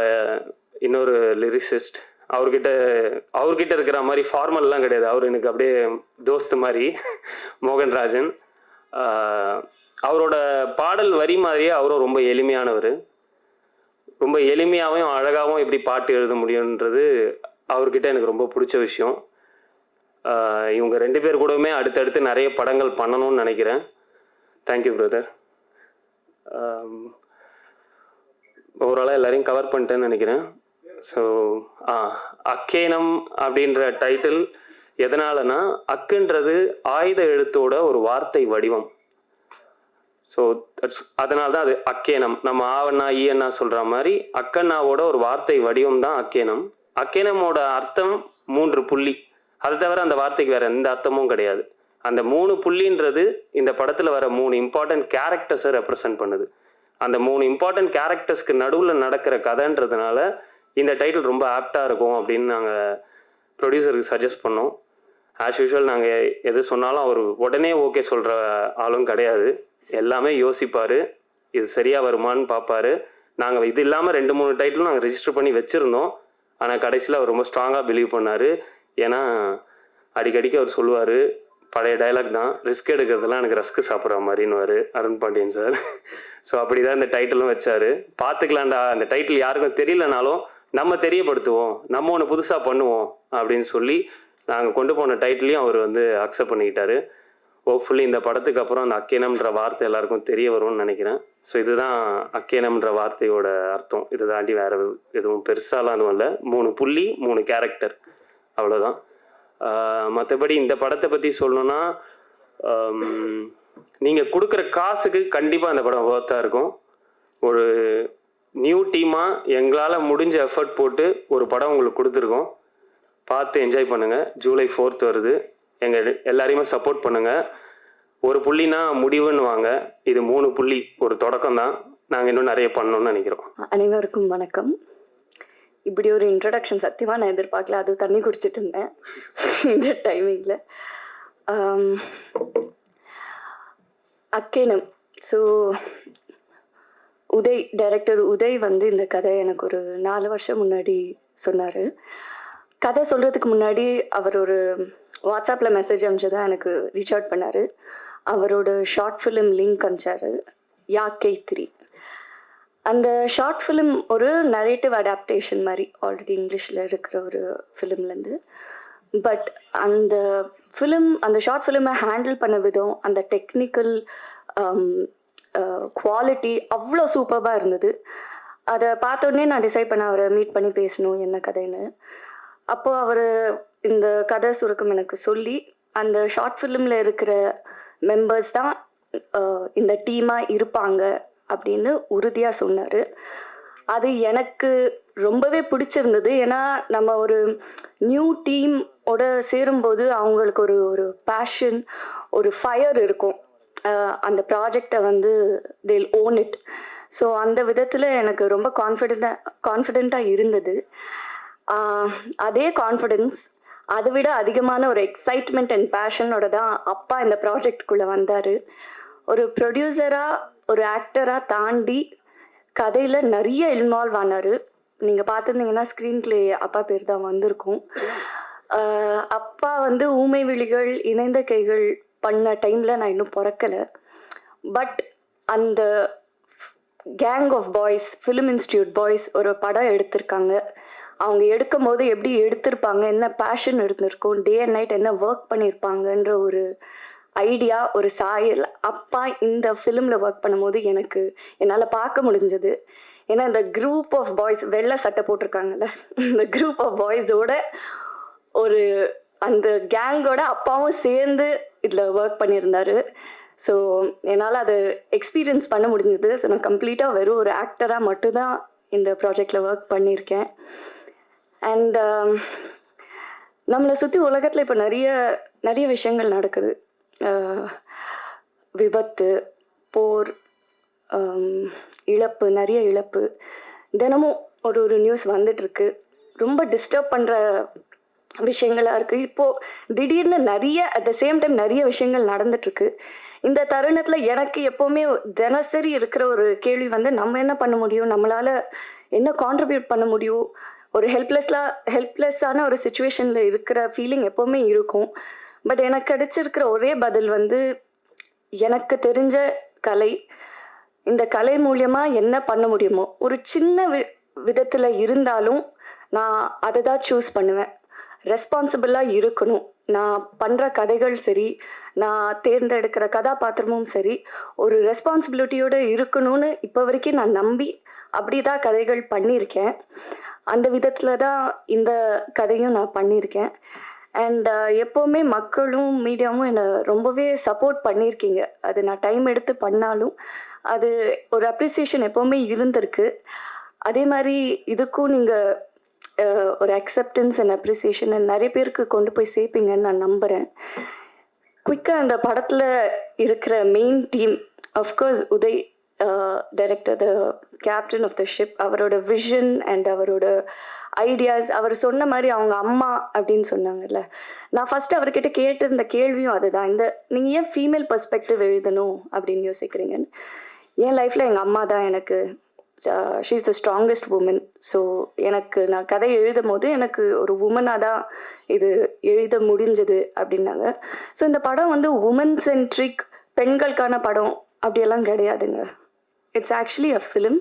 இன்னொரு லிரிசிஸ்ட், அவர்கிட்ட இருக்கிற மாதிரி ஃபார்மல்லாம் கிடையாது, அவர் எனக்கு அப்படியே தோஸ்து மாதிரி, மோகன்ராஜன். அவரோட பாடல் வரி மாதிரியே அவரும் ரொம்ப எளிமையானவர். ரொம்ப எளிமையாகவும் அழகாகவும் எப்படி பாட்டு எழுத முடியுன்றது அவர்கிட்ட எனக்கு ரொம்ப பிடிச்ச விஷயம். இவங்க 2 பேர் கூடவுமே அடுத்தடுத்து நிறைய படங்கள் பண்ணணும்னு நினைக்கிறேன். Thank you brother. ஓவராலாக எல்லாரையும் கவர் பண்ணிட்டேன்னு நினைக்கிறேன். ஸோ அக்கேனம் அப்படின்ற டைட்டில் எதனாலனா, அக்குன்றது ஆயுத எழுத்தோட ஒரு வார்த்தை வடிவம். ஸோ அதனால தான் அது அக்கேனம். நம்ம ஆவண்ணா ஈயண்ணா சொல்கிற மாதிரி அக்கண்ணாவோட ஒரு வார்த்தை வடிவம் தான் அக்கேனம். அக்கேனமோட அர்த்தம் 3 புள்ளி. அதை தவிர அந்த வார்த்தைக்கு வேறு எந்த அர்த்தமும் கிடையாது. அந்த 3 புள்ளின்றது இந்த படத்தில் வர 3 இம்பார்ட்டன்ட் கேரக்டர்ஸை ரெப்ரசன்ட் பண்ணுது. அந்த 3 இம்பார்ட்டன்ட் கேரக்டர்ஸ்க்கு நடுவில் நடக்கிற கதைன்றதுனால இந்த டைட்டில் ரொம்ப ஆப்டாக இருக்கும் அப்படின்னு நாங்கள் ப்ரொடியூசருக்கு சஜஸ்ட் பண்ணோம். ஆஸ் யூஷுவல் நாங்கள் எது சொன்னாலும் அவர் உடனே ஓகே சொல்கிற ஆளும் கிடையாது. எல்லாமே யோசிப்பார், இது சரியாக வருமானு பார்ப்பார். நாங்கள் இது இல்லாமல் 2-3 டைட்டிலும் நாங்கள் ரெஜிஸ்டர் பண்ணி வச்சுருந்தோம். ஆனால் கடைசியில் அவர் ரொம்ப ஸ்ட்ராங்காக பிலீவ் பண்ணார். ஏன்னா அடிக்கடிக்கு அவர் சொல்லுவார், பழைய டைலாக் தான், ரிஸ்க் எடுக்கிறதுலாம் எனக்கு ரஸ்க்கு சாப்பிட்ற மாதிரின்னு அருண் பாண்டியன் சார். ஸோ அப்படி தான் இந்த டைட்டிலும் வச்சார். பார்த்துக்கலாண்டா, அந்த டைட்டில் யாருக்கும் தெரியலனாலும் நம்ம தெரியப்படுத்துவோம், நம்ம ஒன்று புதுசாக பண்ணுவோம் அப்படின்னு சொல்லி நாங்கள் கொண்டு போன டைட்டிலையும் அவர் அக்செப்ட் பண்ணிக்கிட்டாரு. ஹோப்ஃபுல்லி இந்த படத்துக்கு அப்புறம் அந்த அக்கேனம்ன்ற வார்த்தை எல்லாருக்கும் தெரிய வரும்னு நினைக்கிறேன். ஸோ இதுதான் அக்கேனம்ன்ற வார்த்தையோட அர்த்தம். இதை தாண்டி வேறு எதுவும் பெருசாலாம் எதுவும் இல்லை. 3 புள்ளி 3 கேரக்டர், அவ்வளோதான். மற்றபடி இந்த படத்தை பற்றி சொல்லணுன்னா, நீங்கள் கொடுக்குற காசுக்கு கண்டிப்பாக இந்த படம் ஒர்த்தாக இருக்கும். ஒரு நியூ டீமாக எங்களால் முடிஞ்ச எஃபர்ட் போட்டு ஒரு படம் உங்களுக்கு கொடுத்துருக்கோம். பார்த்து என்ஜாய் பண்ணுங்கள். ஜூலை 4th வருது. எங்கள் எல்லாரையுமே சப்போர்ட் பண்ணுங்கள். 1 புள்ளினா முடிவுன்னு வாங்க, இது 3 புள்ளி, ஒரு தொடக்கம் தான். நாங்கள் இன்னும் நிறைய பண்ணணும்னு நினைக்கிறோம். அனைவருக்கும் வணக்கம். இப்படி ஒரு இன்ட்ரடக்ஷன் சத்தியமாக நான் எதிர்பார்க்கல. அதுவும் தண்ணி குடிச்சிட்டு இருந்தேன் இந்த டைமிங்கில். அக்கேனம். ஸோ டைரக்டர் உதய் இந்த கதை எனக்கு ஒரு 4 வருஷம் முன்னாடி சொன்னார். கதை சொல்கிறதுக்கு முன்னாடி அவர் ஒரு வாட்ஸ்அப்பில் மெசேஜ் அனுப்பிச்சதான் எனக்கு ரீச் அவுட் பண்ணார். அவரோட ஷார்ட் ஃபிலிம் லிங்க் அனுப்பிச்சார், யாக்கை 3. அந்த ஷார்ட் ஃபிலிம் ஒரு நரேட்டிவ் அடாப்டேஷன் மாதிரி, ஆல்ரெடி இங்கிலீஷில் இருக்கிற ஒரு ஃபிலிம்லேருந்து. பட் அந்த ஷார்ட் ஃபிலிமை ஹேண்டில் பண்ண விதம், அந்த டெக்னிக்கல் குவாலிட்டி அவ்வளோ சூப்பராக இருந்தது. அதை பார்த்தோடனே நான் டிசைட் பண்ண அவரை மீட் பண்ணி பேசணும் என்ன கதைன்னு. அப்போது அவர் இந்த கதை சுருக்கம் எனக்கு சொல்லி, அந்த ஷார்ட் ஃபிலிமில் இருக்கிற மெம்பர்ஸ் தான் இந்த டீமாக இருப்பாங்க அப்படின்னு உறுதியாக சொன்னார். அது எனக்கு ரொம்பவே பிடிச்சிருந்தது. ஏன்னா நம்ம ஒரு நியூ டீமோட சேரும்போது அவங்களுக்கு ஒரு பேஷன், ஒரு ஃபயர் இருக்கும். அந்த ப்ராஜெக்டை they'll own it. ஸோ அந்த விதத்தில் எனக்கு ரொம்ப கான்ஃபிடெண்ட்டாக இருந்தது. அதே கான்ஃபிடென்ஸ், அதை விட அதிகமான ஒரு எக்ஸைட்மெண்ட் அண்ட் பேஷனோட தான் அப்பா இந்த ப்ராஜெக்டுக்குள்ளே வந்தார். ஒரு ப்ரொடியூசராக ஒரு ஆக்டராக தாண்டி கதையில் நிறைய இன்வால்வ் ஆனார். நீங்கள் பார்த்துருந்தீங்கன்னா ஸ்க்ரீன் ப்ளே அப்பா பேர் தான் வந்திருக்கும். அப்பா வந்து ஊமை விழிகள், இணைந்த கைகள் பண்ண டைமில் நான் இன்னும் பிறக்கலை. பட் அந்த gang of boys, film institute boys ஒரு படம் எடுத்திருக்காங்க. அவங்க எடுக்கும் போது எப்படி எடுத்திருப்பாங்க, என்ன பேஷன் இருந்திருக்கும், டே அண்ட் நைட் என்ன ஒர்க் பண்ணியிருப்பாங்கன்ற ஒரு ஐடியா, ஒரு சாயல் அப்பா இந்த ஃபிலிமில் ஒர்க் பண்ணும்போது என்னால் பார்க்க முடிஞ்சது. ஏன்னா இந்த குரூப் ஆஃப் பாய்ஸ், வெள்ளை சட்டை போட்டிருக்காங்கல்ல, இந்த குரூப் ஆஃப் பாய்ஸோட ஒரு அந்த கேங்கோட அப்பாவும் சேர்ந்து இதில் ஒர்க் பண்ணியிருந்தாரு. ஸோ என்னால் அதை எக்ஸ்பீரியன்ஸ் பண்ண முடிஞ்சது. ஸோ நான் கம்ப்ளீட்டாக வெறும் ஒரு ஆக்டராக மட்டும்தான் இந்த ப்ராஜெக்டில் ஒர்க் பண்ணியிருக்கேன். அண்ட் நம்மளை சுற்றி உலகத்தில் இப்போ நிறைய விஷயங்கள் நடக்குது. விபத்து, போர், இழப்பு, நிறைய இழப்பு, தினமும் ஒரு நியூஸ் வந்துட்டுருக்கு. ரொம்ப டிஸ்டர்ப் பண்ணுற விஷயங்களாக இருக்குது. இப்போது திடீர்னு அட் த சேம் டைம் நிறைய விஷயங்கள் நடந்துட்டுருக்கு. இந்த தருணத்தில் எனக்கு எப்போவுமே தினசரி இருக்கிற ஒரு கேள்வி வந்து, நம்ம என்ன பண்ண முடியும், நம்மளால் என்ன கான்ட்ரிபியூட் பண்ண முடியும். ஒரு ஹெல்ப்லெஸ்ஸான ஒரு சுச்சுவேஷனில் இருக்கிற ஃபீலிங் எப்போவுமே இருக்கும். பட் எனக்கு கிடைச்சிருக்கிற ஒரே பதில் வந்து, எனக்கு தெரிஞ்ச கலை, இந்த கலை மூலியமாக என்ன பண்ண முடியுமோ ஒரு சின்ன விதத்தில் இருந்தாலும் நான் அதை தான் சூஸ் பண்ணுவேன். ரெஸ்பான்சிபிளாக இருக்கணும். நான் பண்ணுற கதைகள் சரி, நான் தேர்ந்தெடுக்கிற கதாபாத்திரமும் சரி, ஒரு ரெஸ்பான்சிபிலிட்டியோடு இருக்கணும்னு இப்போ வரைக்கும் நான் நம்பி அப்படி தான் கதைகள் பண்ணியிருக்கேன். அந்த விதத்தில் தான் இந்த கதையும் நான் பண்ணியிருக்கேன். அண்ட் எப்போவுமே மக்களும் மீடியாவும் என்னை ரொம்பவே சப்போர்ட் பண்ணியிருக்கீங்க. அது நான் டைம் எடுத்து பண்ணாலும் அது ஒரு அப்ரிசியேஷன் எப்போவுமே இருந்திருக்கு. அதே மாதிரி இதுக்கும் நீங்கள் ஒரு அக்செப்டன்ஸ் அண்ட் அப்ரிசியேஷன் நிறைய பேருக்கு கொண்டு போய் சேர்ப்பீங்கன்னு நான் நம்புகிறேன். குயிக்காக அந்த படத்தில் இருக்கிற main team, of course Uday director, the captain of the ship, அவரோட விஷன் அண்ட் அவரோட ஐடியாஸ், அவர் சொன்ன மாதிரி அவங்க அம்மா அப்படின்னு சொன்னாங்கல்ல, நான் ஃபஸ்ட்டு அவர்கிட்ட கேட்டிருந்த கேள்வியும் அதுதான். நீங்கள் ஏன் ஃபீமேல் பெர்ஸ்பெக்டிவ் எழுதணும் அப்படின்னு யோசிக்கிறீங்கன்னு. என் லைஃப்பில் எங்கள் அம்மா தான் எனக்கு, she is the strongest woman. So நான் கதை எழுதும் போது எனக்கு ஒரு உமனாக தான் இது எழுத முடிஞ்சது அப்படின்னாங்க. ஸோ இந்த படம் வந்து உமன் சென்ட்ரிக், பெண்களுக்கான படம் அப்படியெல்லாம் கிடையாதுங்க. It's actually a film.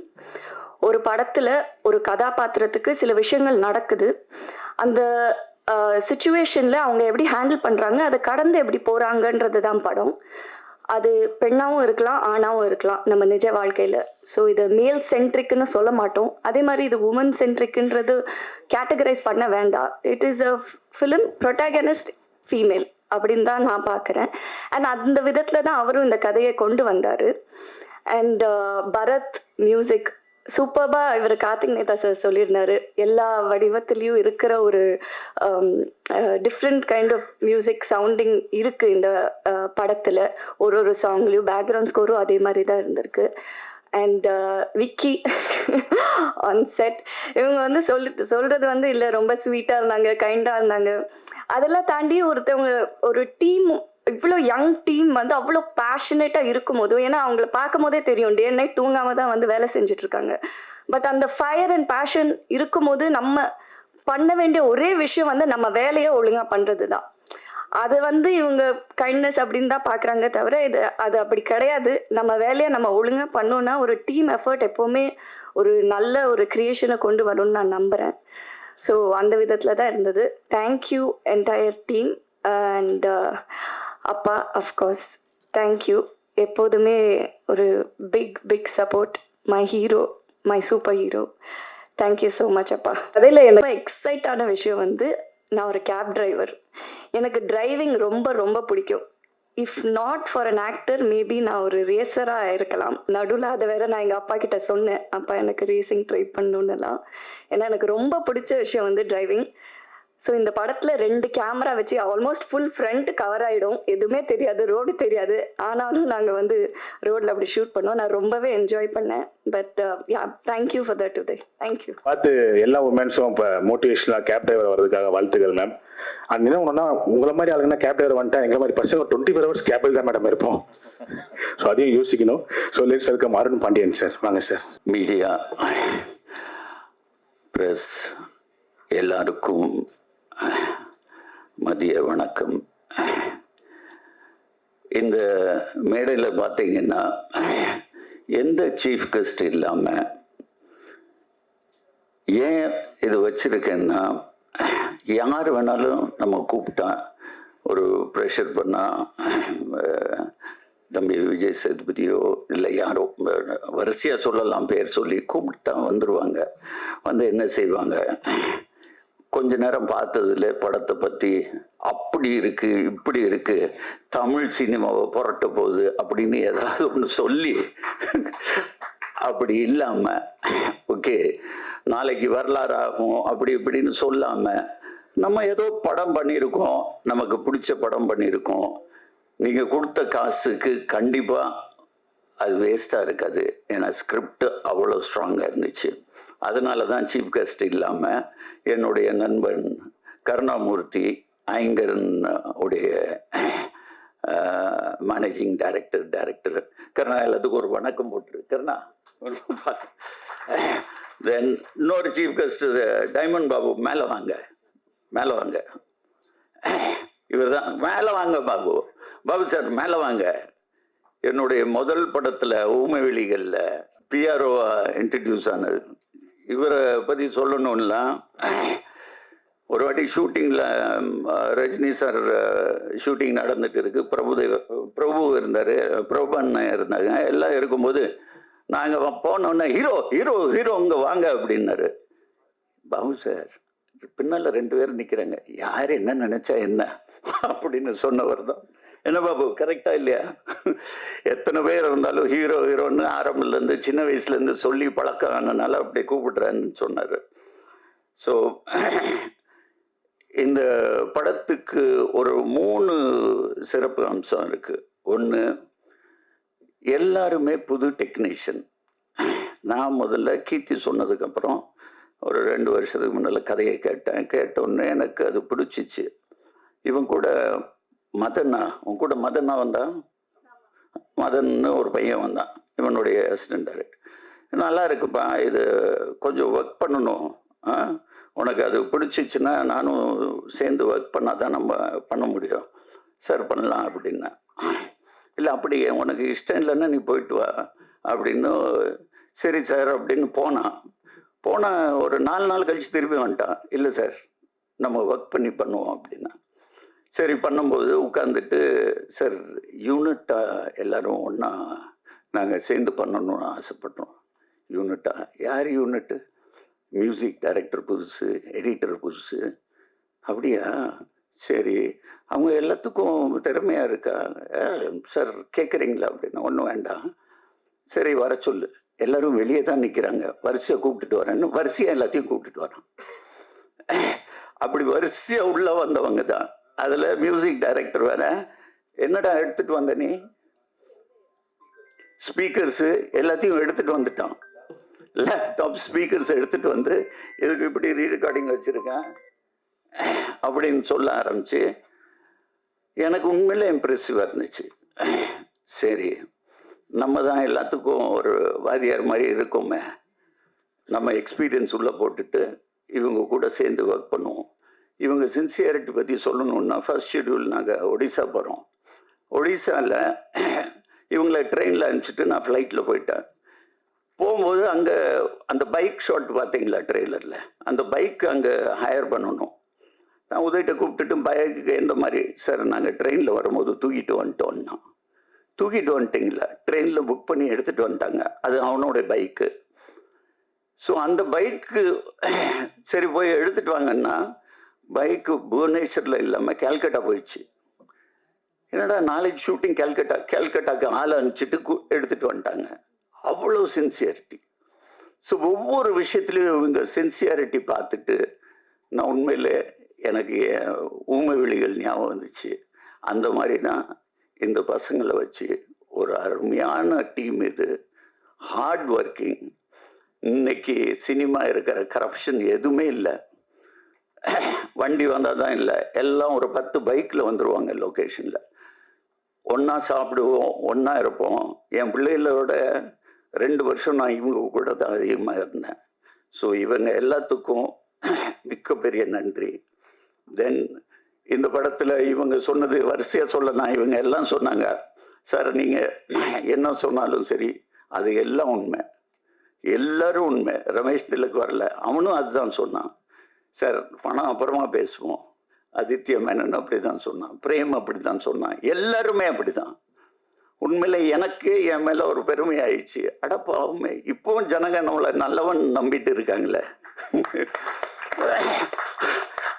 ஒரு படத்தில் ஒரு கதாபாத்திரத்துக்கு சில விஷயங்கள் நடக்குது. அந்த சுச்சுவேஷனில் அவங்க எப்படி ஹேண்டில் பண்ணுறாங்க, அதை கடந்து எப்படி போகிறாங்கன்றது தான் படம். அது பெண்ணாகவும் இருக்கலாம், ஆணாகவும் இருக்கலாம் நம்ம நிஜ வாழ்க்கையில். ஸோ இது மேல் சென்ட்ரிக்குன்னு சொல்ல மாட்டோம். அதே மாதிரி இது உமன் சென்ட்ரிக்குன்றது கேட்டகரைஸ் பண்ண வேண்டாம். It is a film, protagonist female அப்படின்னு தான் நான் பார்க்குறேன். அண்ட் அந்த விதத்தில் தான் அவரும் இந்த கதையை கொண்டு வந்தார். அண்ட் பரத் மியூசிக் சூப்பர்பாக இவர் கார்த்திக் நேதா சார் சொல்லியிருந்தாரு, எல்லா வடிவத்துலேயும் இருக்கிற ஒரு different kind of music sounding இருக்குது இந்த படத்தில். ஒரு சாங்லேயும் பேக்ரவுண்ட் ஸ்கோரும் அதே மாதிரி தான் இருந்திருக்கு. அண்ட் விக்கி ஆன் செட், இவங்க வந்து சொல்கிறது வந்து இல்லை, ரொம்ப ஸ்வீட்டாக இருந்தாங்க, கைண்டாக இருந்தாங்க. அதெல்லாம் தாண்டி ஒரு டீம், இவ்வளோ யங் டீம் வந்து அவ்வளோ பேஷனேட்டாக இருக்கும் போதும், ஏன்னா அவங்கள பார்க்கும் போதே தெரியும் டே அண்ட் நைட் தூங்காமல் தான் வந்து வேலை செஞ்சிட்ருக்காங்க. பட் அந்த ஃபயர் அண்ட் பேஷன் இருக்கும்போது நம்ம பண்ண வேண்டிய ஒரே விஷயம் வந்து நம்ம வேலையை ஒழுங்காக பண்ணுறது தான். அதை வந்து இவங்க கைண்ட்னஸ் அப்படின்னு தான் பார்க்குறாங்க தவிர அது அப்படி கிடையாது. நம்ம வேலையை நம்ம ஒழுங்காக பண்ணோன்னா ஒரு டீம் எஃபர்ட் எப்போவுமே ஒரு நல்ல ஒரு க்ரியேஷனை கொண்டு வரும்னு நான் நம்புகிறேன். ஸோ அந்த விதத்தில் தான் இருந்தது. Thank you entire team. அண்ட் அப்பா, அஃப்கோர்ஸ் தேங்க்யூ. எப்போதுமே ஒரு big support. My hero, my super hero. Thank you so much அப்பா. அதில் எனக்கு எக்ஸைட்டான விஷயம் வந்து, நான் ஒரு கேப் டிரைவர். எனக்கு டிரைவிங் ரொம்ப பிடிக்கும். If not for an actor, maybe நான் ஒரு ரேசராக இருக்கலாம். நடுவில் அதை வேற நான் எங்கள் அப்பா கிட்ட சொன்னேன், அப்பா எனக்கு ரேசிங் ட்ரை பண்ணணுன்னெல்லாம். ஏன்னா எனக்கு ரொம்ப பிடிச்ச விஷயம் வந்து டிரைவிங். ஸோ இந்த படத்தில் 2 கேமரா வச்சு ஆல்மோஸ்ட் ஃபுல் ஃப்ரண்ட் கவர் ஆகிடும், எதுவுமே தெரியாது, ரோடு தெரியாது. ஆனாலும் நாங்கள் வந்து ரோடில் அப்படி ஷூட் பண்ணோம். நான் ரொம்பவே என்ஜாய் பண்ணேன். But yeah, thank you for that today. Thank you. பார்த்து எல்லா உமன்ஸும் இப்போ மோட்டிவேஷனாக கேப் டிரைவர் வர்றதுக்காக வாழ்த்துக்கள் மேம். அது என்ன ஒன்றுனா உங்களை மாதிரி ஆளுங்கன்னா கேப் டிரைவர் வந்துட்டா எங்களை மாதிரி பசங்க 24 hours கேபில் தான் மேடம் இருப்போம். ஸோ அதையும் யோசிக்கணும். So let's welcome Arun Pandian sir. வாங்க சார். மீடியா, ப்ரெஸ் எல்லாருக்கும் மதிய வணக்கம். இந்த மேடையில் பார்த்தீங்கன்னா எந்த சீஃப் கெஸ்ட் இல்லாமல் ஏன் இது வச்சுருக்கேன்னா, யார் வேணாலும் நம்ம கூப்பிட்டா ஒரு ப்ரெஷர் பண்ணால் தம்பி விஜய் சேதுபதியோ இல்லை யாரோ வரிசையாக சொல்லலாம், பேர் சொல்லி கூப்பிட்டா வந்துடுவாங்க. வந்து என்ன செய்வாங்க, கொஞ்ச நேரம் பார்த்ததுல படத்தை பற்றி அப்படி இருக்கு இப்படி இருக்கு, தமிழ் சினிமாவை புரட்ட போகுது அப்படின்னு ஏதாவது ஒன்று சொல்லி, அப்படி இல்லாமல் ஓகே நாளைக்கு வரலாறு ஆகும் அப்படி இப்படின்னு சொல்லாமல் நம்ம ஏதோ படம் பண்ணியிருக்கோம், நமக்கு பிடிச்ச படம் பண்ணியிருக்கோம், நீங்கள் கொடுத்த காசுக்கு கண்டிப்பாக அது வேஸ்ட்டாக இருக்காது. ஏன்னா ஸ்கிரிப்ட் அவ்வளோ ஸ்ட்ராங்காக இருந்துச்சு. அதனால தான் சீஃப் கெஸ்ட் இல்லாமல் என்னுடைய நண்பன் கருணாமூர்த்தி, ஐங்கரன் உடைய மேனேஜிங் டைரக்டர் கருணா, எல்லாத்துக்கும் ஒரு வணக்கம் போட்டுரு கருணா. தென் இன்னொரு சீஃப் கெஸ்ட் டைமண்ட் பாபு, மேலே வாங்க மேலே வாங்க, இவர் தான் மேலே வாங்க பாபு, பாபு சார் மேலே வாங்க. என்னுடைய முதல் படத்தில் ஊமை வெளிகளில் பிஆர்ஓ இன்ட்ரடியூஸ் ஆனது. இவரை பற்றி சொல்லணும்னா, ஒரு வாட்டி ஷூட்டிங்கில் ரஜினி சார் ஷூட்டிங் நடந்துட்டு இருக்கு, பிரபு இருந்தார், பிரபன் இருந்தாங்க, எல்லாம் இருக்கும்போது நாங்கள் போனோன்னே ஹீரோ ஹீரோ ஹீரோ இங்கே வாங்க அப்படின்னாரு. பாபு சார் பின்னால் 2 பேர் நிற்கிறாங்க, யார் என்ன நினச்சா என்ன அப்படின்னு சொன்னவர் தான். என்ன பாபு கரெக்டா இல்லையா? எத்தனை பேர் இருந்தாலும் ஹீரோ ஹீரோன்னு ஆரம்பத்துலேருந்து சின்ன வயசுலேருந்து சொல்லி பழக்கம் ஆனனால அப்படி கூப்பிடுறேன்னு சொன்னார். ஸோ இந்த படத்துக்கு ஒரு 3 சிறப்பு அம்சம் இருக்குது. ஒன்று, எல்லாருமே புது டெக்னீஷியன். நான் முதல்ல கீர்த்தி சொன்னதுக்கப்புறம் ஒரு 2 வருஷத்துக்கு முன்னால் கதையை கேட்டோன்னே எனக்கு அது பிடிச்சிச்சு. இவன் கூட மதனா, உன் கூட மதனா வந்தான், மதன்னு ஒரு பையன் வந்தான், இவனுடைய அசிஸ்டன்ட் டைரக்டர். நல்லா இருக்குப்பா, இது கொஞ்சம் ஒர்க் பண்ணணும், உனக்கு அது பிடிச்சிச்சுன்னா நானும் சேர்ந்து ஒர்க் பண்ணால் தான் நம்ம பண்ண முடியும், சார் பண்ணலாம் அப்படின்னா. இல்லை அப்படி உனக்கு இஷ்டம் இல்லைன்னா நீ போயிட்டு வா அப்படின்னு. சரி சார் அப்படின்னு போனால் ஒரு 4 நாள் கழித்து திரும்பி வந்துட்டான். இல்லை சார் நம்ம ஒர்க் பண்ணி பண்ணுவோம் அப்படின்னா. சரி பண்ணும்போது உட்காந்துட்டு, சார் யூனிட்டாக எல்லோரும் ஒன்றா நாங்கள் சேர்ந்து பண்ணணும்னு ஆசைப்பட்டோம். யூனிட்டா? யார் யூனிட்டு? மியூசிக் டைரக்டர் புதுசு, எடிட்டர் புதுசு. அப்படியா? சரி, அவங்க எல்லாத்துக்கும் திறமையாக இருக்கா? சார் கேட்குறீங்களா அப்படின்னா. ஒன்றும் வேண்டாம், சரி வர சொல்லு, எல்லோரும் வெளியே தான் நிற்கிறாங்க, வரிசையாக கூப்பிட்டுட்டு வரேன்னு வரிசையாக எல்லாத்தையும் கூப்பிட்டுட்டு வரான். அப்படி வரிசையாக உள்ளே வந்தவங்க தான். அதில் மியூசிக் டைரக்டர் வேற, என்னடா எடுத்துகிட்டு வந்த நீ? ஸ்பீக்கர்ஸு எல்லாத்தையும் எடுத்துகிட்டு வந்துட்டான். லேப்டாப் ஸ்பீக்கர்ஸ் எடுத்துகிட்டு வந்து இதுக்கு இப்படி ரீரெக்கார்டிங் வச்சுருக்கேன் அப்படின்னு சொல்ல ஆரம்பிச்சு எனக்கு உண்மையிலே இம்ப்ரெசிவாக இருந்துச்சு. சரி, நம்ம தான் எல்லாத்துக்கும் ஒரு வாதியார் மாதிரி இருக்கோமே, நம்ம எக்ஸ்பீரியன்ஸ் உள்ளே போட்டுட்டு இவங்க கூட சேர்ந்து ஒர்க் பண்ணுவோம். இவங்க சின்சியாரிட்டி பற்றி சொல்லணுன்னா, ஃபர்ஸ்ட் ஷெட்யூல் நாங்கள் ஒடிசா போகிறோம். ஒடிசாவில் இவங்களை ட்ரெயினில் அனுப்பிச்சிட்டு நான் ஃப்ளைட்டில் போயிட்டேன். போகும்போது அங்கே அந்த பைக் ஷாட் பார்த்தீங்களா ட்ரெய்லரில், அந்த பைக் அங்கே ஹையர் பண்ணணும். நான் உதவிட்ட கூப்பிட்டுட்டு பைக்கு எந்த மாதிரி, சார் நாங்கள் ட்ரெயினில் வரும்போது தூக்கிட்டு வந்துட்டோன்னா. தூக்கிட்டு வந்துட்டிங்களா? ட்ரெயினில் புக் பண்ணி எடுத்துகிட்டு வந்துட்டாங்க, அது அவனோட பைக்கு. ஸோ அந்த பைக்கு சரி போய் எடுத்துகிட்டு வாங்கன்னா, பைக்கு புவனேஸ்வரில் இல்லாமல் கேல்கட்டா போயிடுச்சு. என்னடா நாளைக்கு ஷூட்டிங் கேல்கட்டாக்கு ஆள் அனுப்பிச்சிட்டு எடுத்துகிட்டு வந்துட்டாங்க. அவ்வளோ சின்சியாரிட்டி. ஸோ ஒவ்வொரு விஷயத்துலையும் இவங்க சின்சியாரிட்டி பார்த்துட்டு நான் உண்மையில் எனக்கு ஊமை விழிகள் ஞாபகம் வந்துச்சு. அந்த மாதிரி தான் இந்த பசங்களை வச்சு ஒரு அருமையான டீம் இது. Hard working. இன்னைக்கு சினிமா இருக்கிற கரப்ஷன் எதுவுமே இல்லை. வண்டி வந்தால் தான் இல்லை, எல்லாம் ஒரு 10 பைக்கில் வந்துடுவாங்க லொக்கேஷனில். ஒன்றா சாப்பிடுவோம், ஒன்றா இருப்போம். என் பிள்ளைகளோட 2 வருஷம் நான் இவங்க கூட தான் அதிகமாக இருந்தேன். ஸோ இவங்க எல்லாத்துக்கும் மிக்க பெரிய நன்றி. தென் இந்த படத்தில் இவங்க சொன்னது வரிசையாக சொல்லலாம். இவங்க எல்லாம் சொன்னாங்க, சார் நீங்கள் என்ன சொன்னாலும் சரி அது எல்லாம் உண்மை, எல்லாரும் உண்மை. ரமேஷ் திலக் வரல, அவனும் அதுதான் சொன்னான். சார் பணம் அப்புறமா பேசுவோம். ஆதித்ய மேனன் அப்படி தான் சொன்னான், பிரேம் அப்படி தான் சொன்னான், எல்லாருமே அப்படி தான். உண்மையில எனக்கு என் மேலே ஒரு பெருமை ஆயிடுச்சு. அடப்பாவுமே இப்போவும் ஜனங்க நம்மளை நல்லவன் நம்பிட்டு இருக்காங்களே.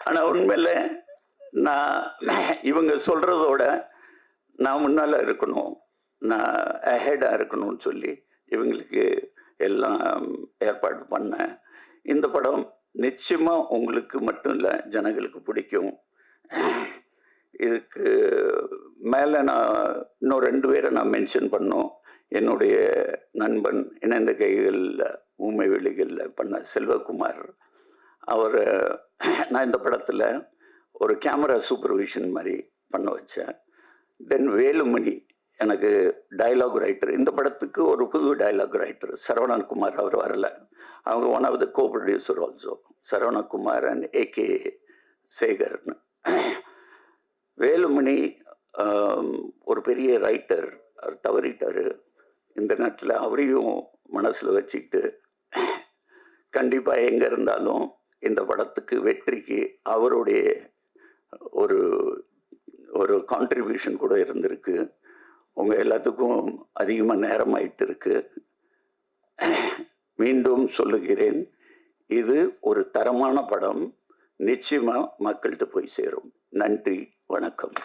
ஆனால் உண்மையில நான் இவங்க சொல்கிறதோட நான் முன்னால் இருக்கணும், நான் அஹெடாக இருக்கணும்னு சொல்லி இவங்களுக்கு எல்லாம் ஏற்பாடு பண்ணேன். இந்த படம் நிச்சயமாக உங்களுக்கு மட்டும் இல்லை, ஜனங்களுக்கு பிடிக்கும். இதுக்கு மேலே நான் இன்னும் 2 பேரை நான் மென்ஷன் பண்ணோம். என்னுடைய நண்பன் இணைந்த கைகளில் ஊமை வெளிகளில் பண்ண செல்வகுமார், அவரை நான் இந்த படத்தில் ஒரு கேமரா சூப்பர்விஷன் மாதிரி பண்ண வச்சேன். தென் வேலுமணி எனக்கு டைலாக் ரைட்டர். இந்த படத்துக்கு ஒரு புது டைலாக் ரைட்டர் சரவணகுமார், அவர் வரல. அவங்க one of the co producer also, Saravanakumar and AK சேகர்னு. வேலுமணி ஒரு பெரிய ரைட்டர், அவர் தவறிட்டார். இந்த நேரத்தில் அவரையும் மனசில் வச்சுக்கிட்டு கண்டிப்பாக எங்கே இருந்தாலும் இந்த படத்துக்கு வெற்றிக்கு அவருடைய ஒரு கான்ட்ரிபியூஷன் கூட இருந்திருக்கு. உங்கள் எல்லாத்துக்கும் அதிகமாக நேரம் ஆயிட்டு இருக்கு. மீண்டும் சொல்லுகிறேன், இது ஒரு தரமான படம், நிச்சயமாக மக்கள்கிட்ட போய் சேரும். நன்றி, வணக்கம்.